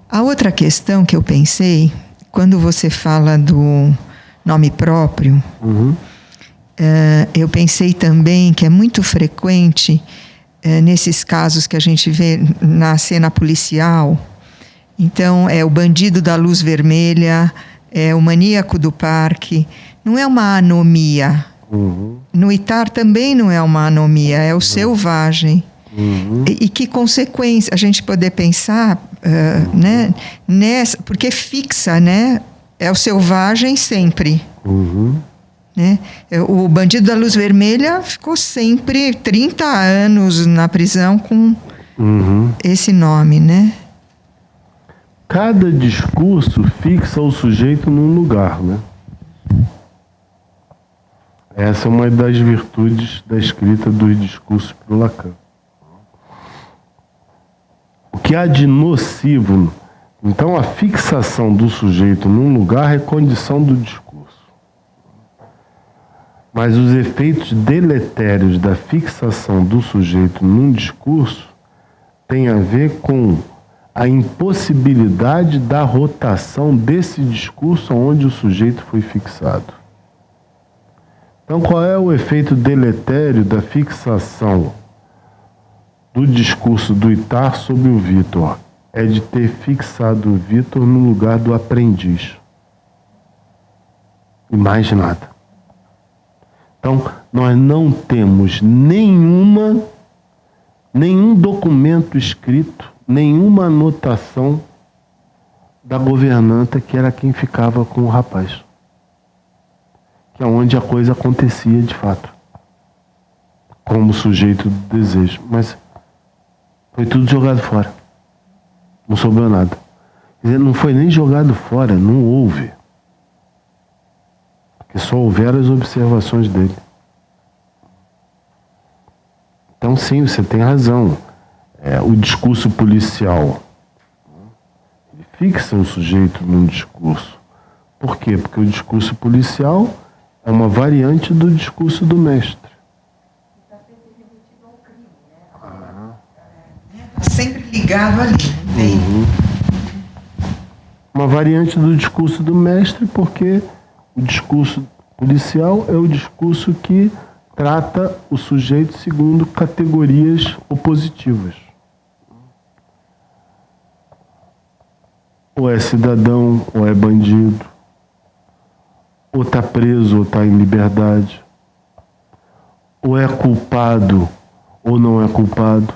A outra questão que eu pensei, quando você fala do nome próprio, eu pensei também que é muito frequente, nesses casos que a gente vê na cena policial, então é o bandido da luz vermelha, é o maníaco do parque, não é uma anomia. No Ittar também não é uma anomia, é o selvagem. E que consequência a gente poder pensar, né, nessa, porque fixa, né, é o selvagem sempre. Né? O bandido da luz vermelha ficou sempre 30 anos na prisão com esse nome, né?
Cada discurso fixa o sujeito num lugar, né? Essa é uma das virtudes da escrita dos discursos para o Lacan. O que há de nocivo, então a fixação do sujeito num lugar é condição do discurso. Mas os efeitos deletérios da fixação do sujeito num discurso têm a ver com a impossibilidade da rotação desse discurso onde o sujeito foi fixado. Então, qual é o efeito deletério da fixação do discurso do Ittar sobre o Vitor? É de ter fixado o Vitor no lugar do aprendiz. E mais nada. Então, nós não temos nenhum documento escrito, nenhuma anotação da governanta que era quem ficava com o rapaz. Que é onde a coisa acontecia de fato. Como sujeito do desejo. Mas foi tudo jogado fora. Não sobrou nada. Quer dizer, não foi nem jogado fora, não houve. Porque só houveram as observações dele. Então sim, você tem razão. O discurso policial, ele fixa o sujeito num discurso. Por quê? Porque o discurso policial é uma variante do discurso do mestre.
Está sempre ligado ali.
Uma variante do discurso do mestre, porque o discurso policial é o discurso que trata o sujeito segundo categorias opositivas. Ou é cidadão, ou é bandido. Ou está preso, ou está em liberdade. Ou é culpado, ou não é culpado.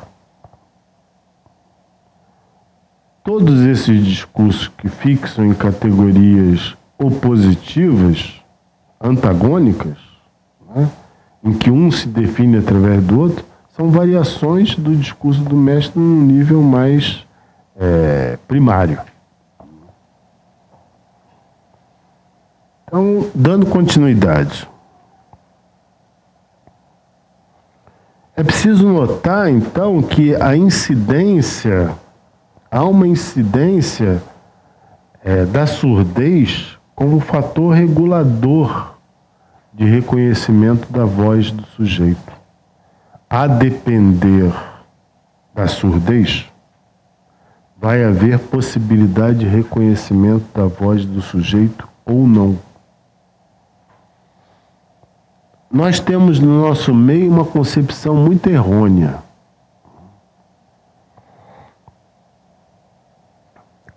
Todos esses discursos que fixam em categorias opositivas, antagônicas, né, em que um se define através do outro, são variações do discurso do mestre num nível mais primário. Então, dando continuidade. É preciso notar, então, que há uma incidência da surdez como fator regulador de reconhecimento da voz do sujeito. A depender da surdez, vai haver possibilidade de reconhecimento da voz do sujeito ou não. Nós temos no nosso meio uma concepção muito errônea.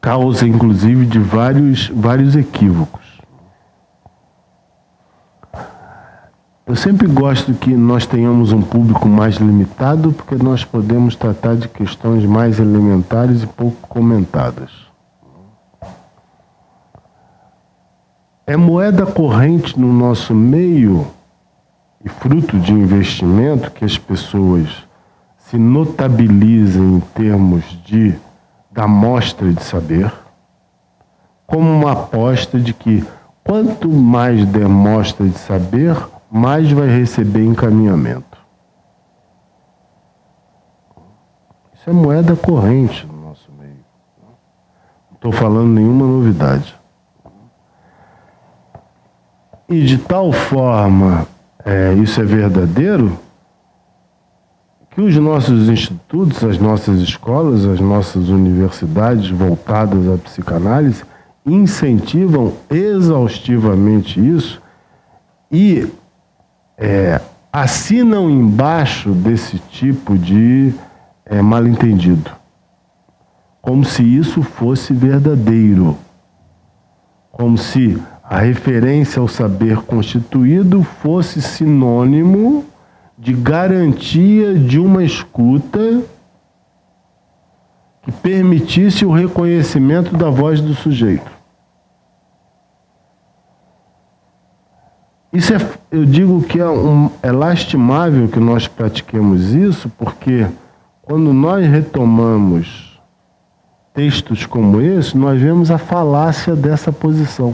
Causa, inclusive, de vários equívocos. Eu sempre gosto que nós tenhamos um público mais limitado, porque nós podemos tratar de questões mais elementares e pouco comentadas. É moeda corrente no nosso meio e fruto de investimento que as pessoas se notabilizem em termos da amostra de saber, como uma aposta de que quanto mais der amostra de saber, mais vai receber encaminhamento. Isso é moeda corrente no nosso meio. Não estou falando nenhuma novidade. E de tal forma isso é verdadeiro, que os nossos institutos, as nossas escolas, as nossas universidades voltadas à psicanálise incentivam exaustivamente isso e assinam embaixo desse tipo de mal-entendido, como se isso fosse verdadeiro, como se a referência ao saber constituído fosse sinônimo de garantia de uma escuta que permitisse o reconhecimento da voz do sujeito. Isso eu digo que é lastimável que nós pratiquemos isso, porque quando nós retomamos textos como esse, nós vemos a falácia dessa posição.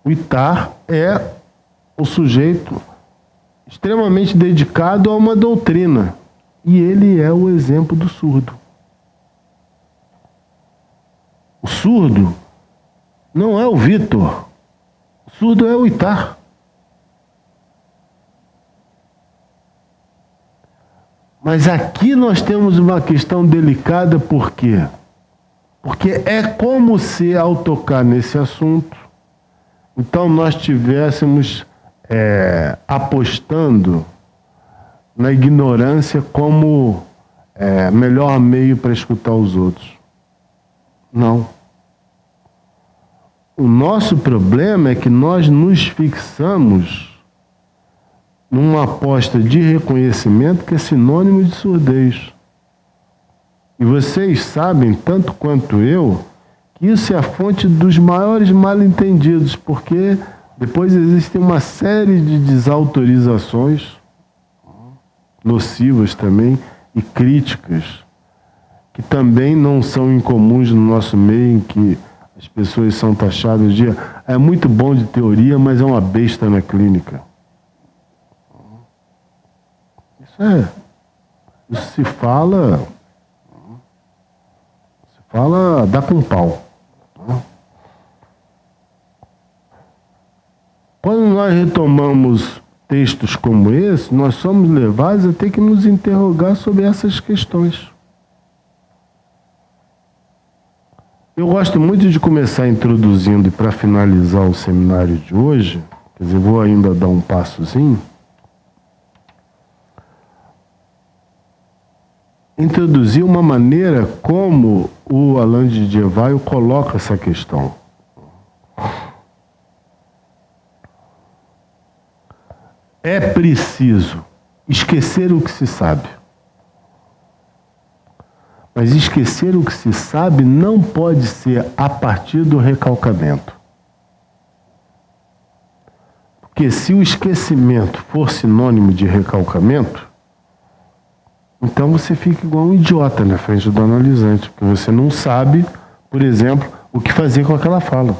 O Ittar é o sujeito extremamente dedicado a uma doutrina, e ele é o exemplo do surdo. O surdo não é o Vitor, o surdo é o Ittar. Mas aqui nós temos uma questão delicada, por quê? Porque é como se, ao tocar nesse assunto, então nós estivéssemos apostando na ignorância como melhor meio para escutar os outros. Não. O nosso problema é que nós nos fixamos numa aposta de reconhecimento que é sinônimo de surdez. E vocês sabem, tanto quanto eu, que isso é a fonte dos maiores mal-entendidos, porque depois existem uma série de desautorizações nocivas também e críticas, que também não são incomuns no nosso meio, em que as pessoas são taxadas de é muito bom de teoria, mas é uma besta na clínica. Isso se fala dá com pau. Quando nós retomamos textos como esse, nós somos levados a ter que nos interrogar sobre essas questões. Eu gosto muito de começar introduzindo, e para finalizar o seminário de hoje, quer dizer, vou ainda dar um passozinho, introduzir uma maneira como o Alain de Dievaio coloca essa questão. É preciso esquecer o que se sabe. Mas esquecer o que se sabe não pode ser a partir do recalcamento. Porque se o esquecimento for sinônimo de recalcamento, então você fica igual um idiota na frente do analisante, porque você não sabe, por exemplo, o que fazer com aquela fala.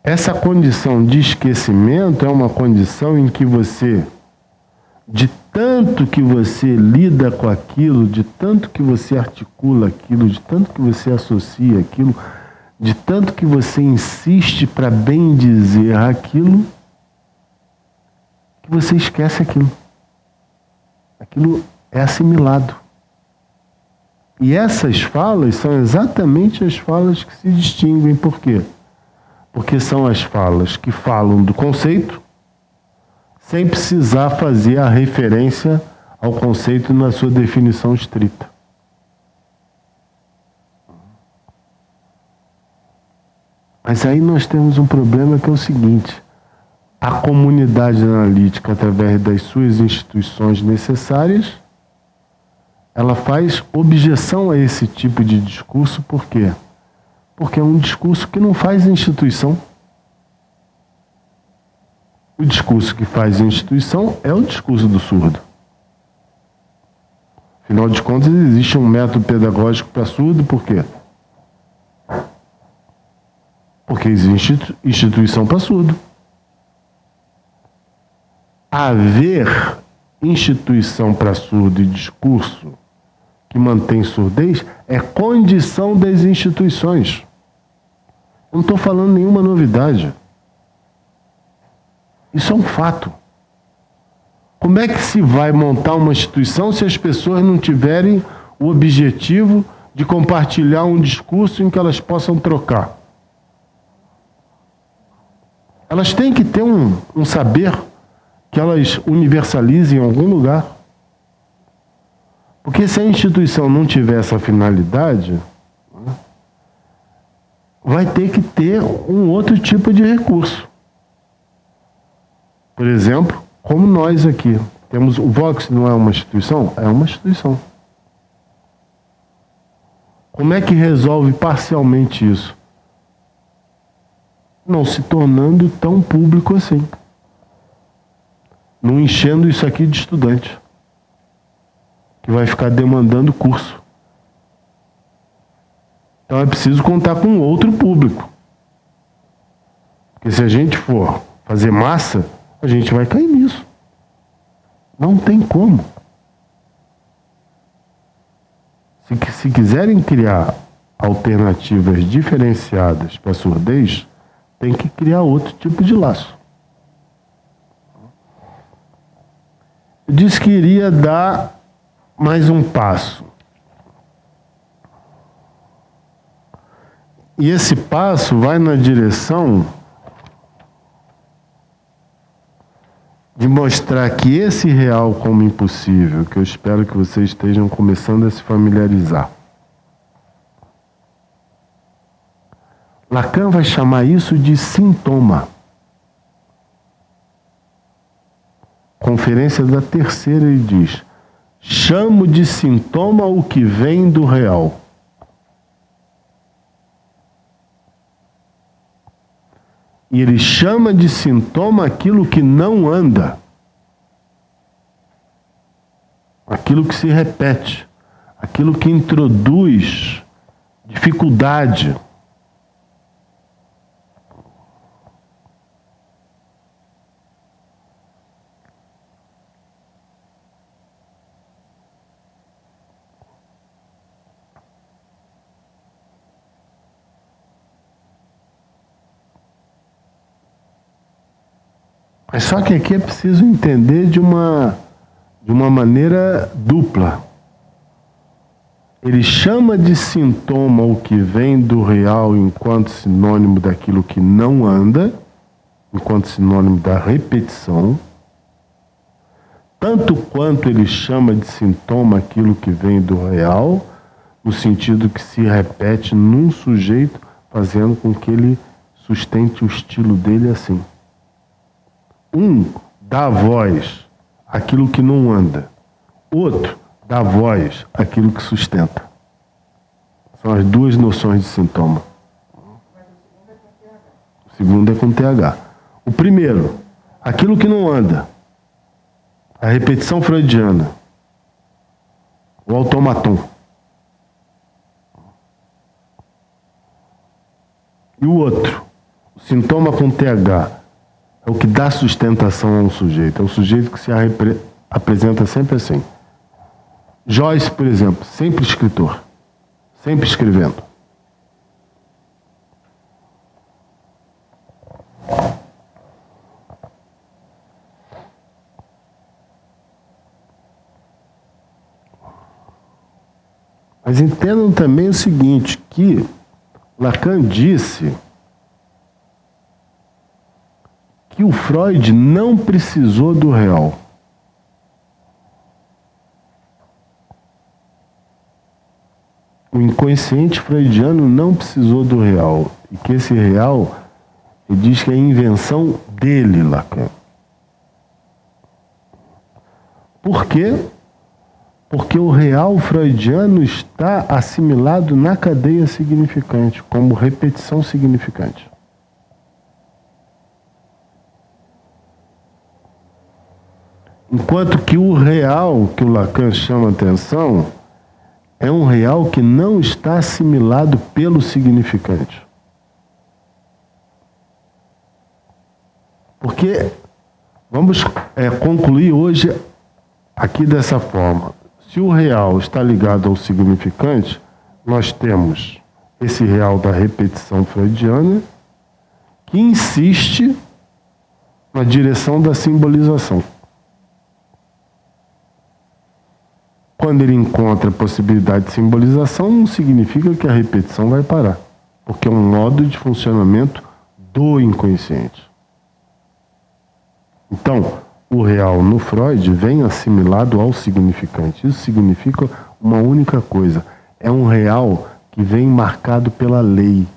Essa condição de esquecimento é uma condição em que você de tanto que você lida com aquilo, de tanto que você articula aquilo, de tanto que você associa aquilo, de tanto que você insiste para bem dizer aquilo, que você esquece aquilo. Aquilo é assimilado. E essas falas são exatamente as falas que se distinguem. Por quê? Porque são as falas que falam do conceito, sem precisar fazer a referência ao conceito na sua definição estrita. Mas aí nós temos um problema que é o seguinte: a comunidade analítica, através das suas instituições necessárias, ela faz objeção a esse tipo de discurso. Por quê? Porque é um discurso que não faz instituição. O discurso que faz instituição é o discurso do surdo. Afinal de contas, existe um método pedagógico para surdo, por quê? Porque existe instituição para surdo. Haver instituição para surdo e discurso que mantém surdez é condição das instituições. Eu não estou falando nenhuma novidade. Isso é um fato. Como é que se vai montar uma instituição se as pessoas não tiverem o objetivo de compartilhar um discurso em que elas possam trocar? Elas têm que ter um saber que elas universalizem em algum lugar. Porque se a instituição não tiver essa finalidade, vai ter que ter um outro tipo de recurso. Por exemplo, como nós aqui temos, o Vox não é uma instituição? É uma instituição. Como é que resolve parcialmente isso? Não se tornando tão público assim. Não enchendo isso aqui de estudante, que vai ficar demandando curso. Então é preciso contar com outro público. Porque se a gente for fazer massa, a gente vai cair nisso. Não tem como. Se quiserem criar alternativas diferenciadas para a surdez, tem que criar outro tipo de laço. Eu disse que iria dar mais um passo. E esse passo vai na direção de mostrar que esse real como impossível, que eu espero que vocês estejam começando a se familiarizar. Lacan vai chamar isso de sintoma. Conferência da Terceira, ele diz: chamo de sintoma o que vem do real. E ele chama de sintoma aquilo que não anda, aquilo que se repete, aquilo que introduz dificuldade. Mas só que aqui é preciso entender de uma maneira dupla. Ele chama de sintoma o que vem do real enquanto sinônimo daquilo que não anda, enquanto sinônimo da repetição, tanto quanto ele chama de sintoma aquilo que vem do real, no sentido que se repete num sujeito, fazendo com que ele sustente o estilo dele assim. Um dá voz àquilo que não anda. Outro dá voz àquilo que sustenta. São as duas noções de sintoma. O segundo é com TH. O primeiro, aquilo que não anda. A repetição freudiana. O automaton. E o outro, o sintoma com TH. É o que dá sustentação a um sujeito. É o sujeito que se apresenta sempre assim. Joyce, por exemplo, sempre escritor, sempre escrevendo. Mas entendam também o seguinte, que Lacan disse que o Freud não precisou do real. O inconsciente freudiano não precisou do real. E que esse real, ele diz que é a invenção dele, Lacan. Por quê? Porque o real freudiano está assimilado na cadeia significante, como repetição significante. Enquanto que o real que o Lacan chama atenção é um real que não está assimilado pelo significante. Porque vamos concluir hoje aqui dessa forma. Se o real está ligado ao significante, nós temos esse real da repetição freudiana que insiste na direção da simbolização. Quando ele encontra a possibilidade de simbolização, não significa que a repetição vai parar, porque é um modo de funcionamento do inconsciente. Então, o real no Freud vem assimilado ao significante. Isso significa uma única coisa. É um real que vem marcado pela lei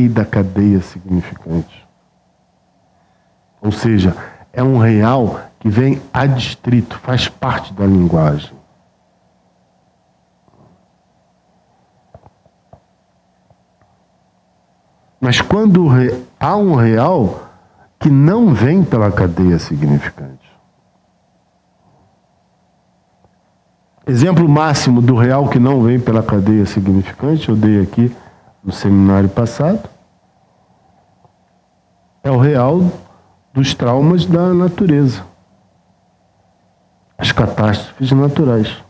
da cadeia significante. Ou seja, é um real que vem adstrito, faz parte da linguagem. Mas quando há um real que não vem pela cadeia significante. Exemplo máximo do real que não vem pela cadeia significante, eu dei aqui no seminário passado, é o real dos traumas da natureza. As catástrofes naturais.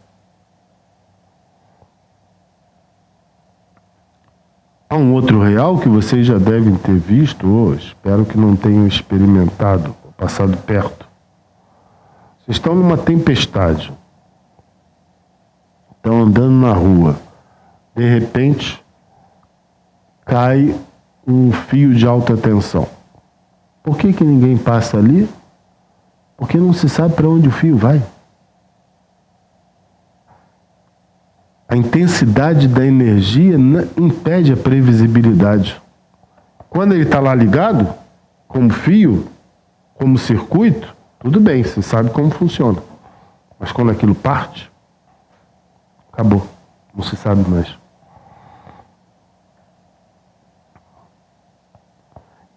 Há um outro real que vocês já devem ter visto, ou espero que não tenham experimentado, passado perto. Vocês estão numa tempestade. Estão andando na rua. De repente, cai um fio de alta tensão. Por que ninguém passa ali? Porque não se sabe para onde o fio vai. A intensidade da energia impede a previsibilidade. Quando ele está lá ligado, como fio, como circuito, tudo bem, você sabe como funciona. Mas quando aquilo parte, acabou, não se sabe mais.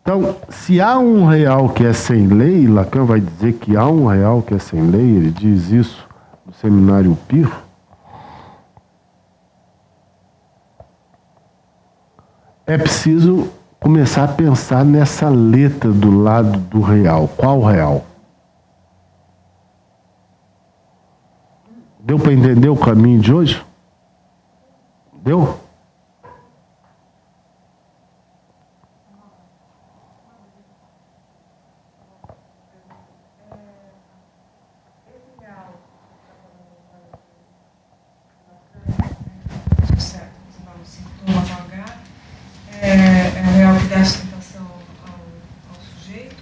Então, se há um real que é sem lei, Lacan vai dizer que há um real que é sem lei, ele diz isso no seminário Pirro, é preciso começar a pensar nessa letra do lado do real. Qual real? Deu para entender o caminho de hoje? Deu?
É o real que dá sustentação ao sujeito.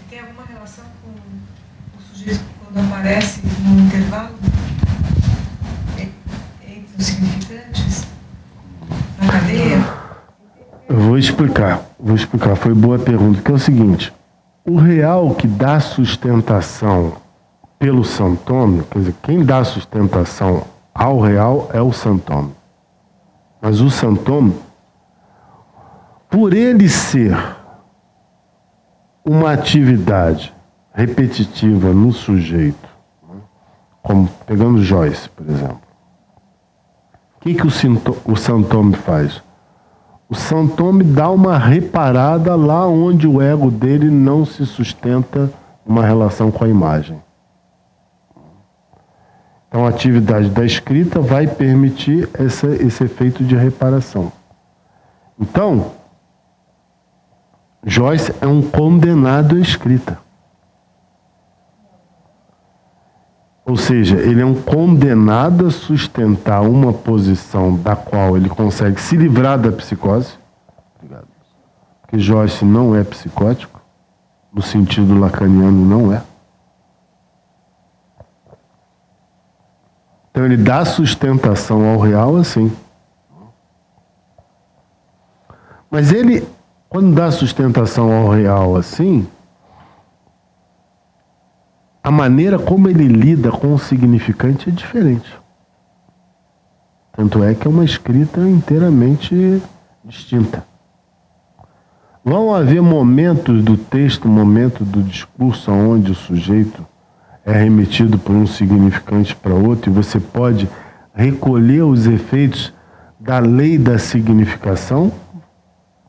Tem alguma relação com o sujeito quando aparece no intervalo entre os significantes na cadeia?
Eu vou explicar. Foi boa a pergunta, que é o seguinte: o real que dá sustentação pelo santome, quer dizer, quem dá sustentação ao real é o santome. Mas o santome, por ele ser uma atividade repetitiva no sujeito, como pegando Joyce, por exemplo, o que o santome faz? O santome dá uma reparada lá onde o ego dele não se sustenta uma relação com a imagem. Então, a atividade da escrita vai permitir esse efeito de reparação. Então, Joyce é um condenado à escrita. Ou seja, ele é um condenado a sustentar uma posição da qual ele consegue se livrar da psicose. Obrigado. Porque Joyce não é psicótico, no sentido lacaniano não é. Então ele dá sustentação ao real assim. Mas ele, quando dá sustentação ao real assim, a maneira como ele lida com o significante é diferente. Tanto é que é uma escrita inteiramente distinta. Vão haver momentos do texto, momentos do discurso onde o sujeito é remetido por um significante para outro e você pode recolher os efeitos da lei da significação?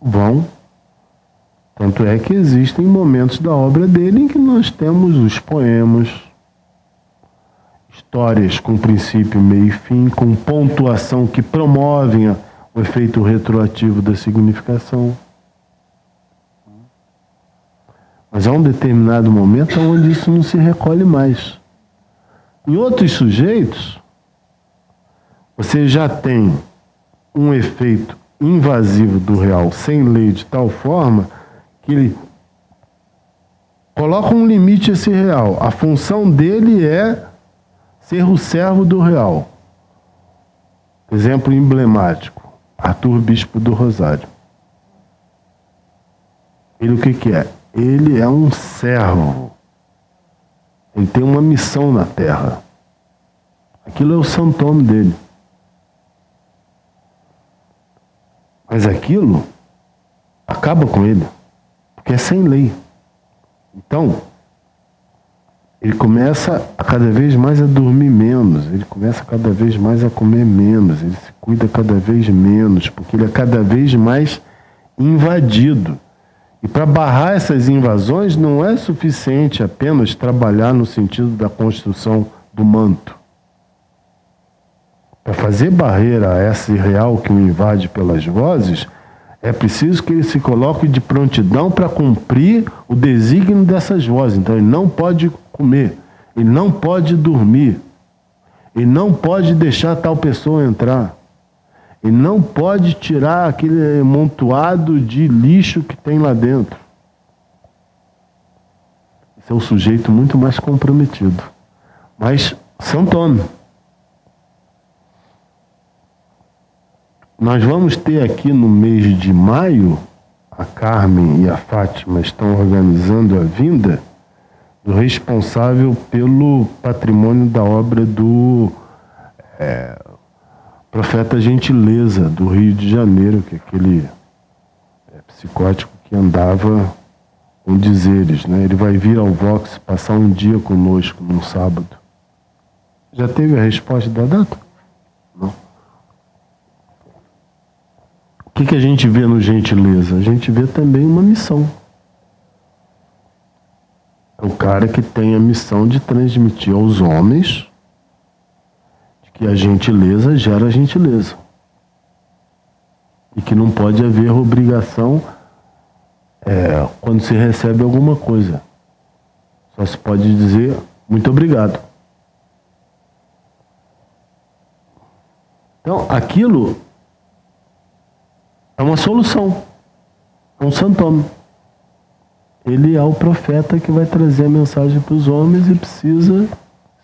Vão. Tanto é que existem momentos da obra dele em que nós temos os poemas, histórias com princípio, meio e fim, com pontuação que promovem o efeito retroativo da significação. Mas há um determinado momento onde isso não se recolhe mais. Em outros sujeitos, você já tem um efeito invasivo do real sem lei de tal forma que ele coloca um limite a esse real. A função dele é ser o servo do real. Exemplo emblemático, Arthur Bispo do Rosário. Ele o que é? Ele é um servo. Ele tem uma missão na Terra. Aquilo é o santome dele. Mas aquilo acaba com ele, porque é sem lei. Então, ele começa a cada vez mais a dormir menos, ele começa cada vez mais a comer menos, ele se cuida cada vez menos, porque ele é cada vez mais invadido. E para barrar essas invasões não é suficiente apenas trabalhar no sentido da construção do manto. Para fazer barreira a esse real que o invade pelas vozes, é preciso que ele se coloque de prontidão para cumprir o desígnio dessas vozes. Então ele não pode comer, ele não pode dormir, ele não pode deixar tal pessoa entrar. Ele não pode tirar aquele amontoado de lixo que tem lá dentro. Esse é um sujeito muito mais comprometido. Mas, santome. Nós vamos ter aqui no mês de maio, a Carmen e a Fátima estão organizando a vinda do responsável pelo patrimônio da obra do Profeta Gentileza, do Rio de Janeiro, que é aquele psicótico que andava com dizeres, né? Ele vai vir ao Vox passar um dia conosco, num sábado. Já teve a resposta da data? Não. O que a gente vê no Gentileza? A gente vê também uma missão. É o cara que tem a missão de transmitir aos homens que a gentileza gera gentileza. E que não pode haver obrigação quando se recebe alguma coisa. Só se pode dizer muito obrigado. Então, aquilo é uma solução. É um santome. Ele é o profeta que vai trazer a mensagem para os homens e precisa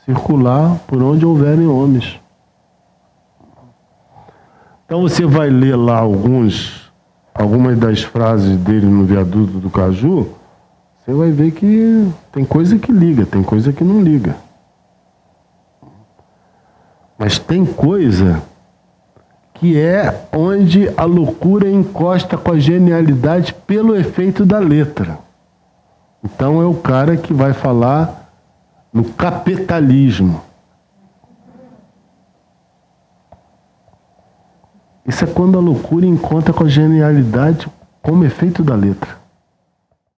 circular por onde houverem homens. Então você vai ler lá algumas das frases dele no Viaduto do Caju, você vai ver que tem coisa que liga, tem coisa que não liga. Mas tem coisa que é onde a loucura encosta com a genialidade pelo efeito da letra. Então é o cara que vai falar no capitalismo. Isso é quando a loucura encontra com a genialidade como efeito da letra.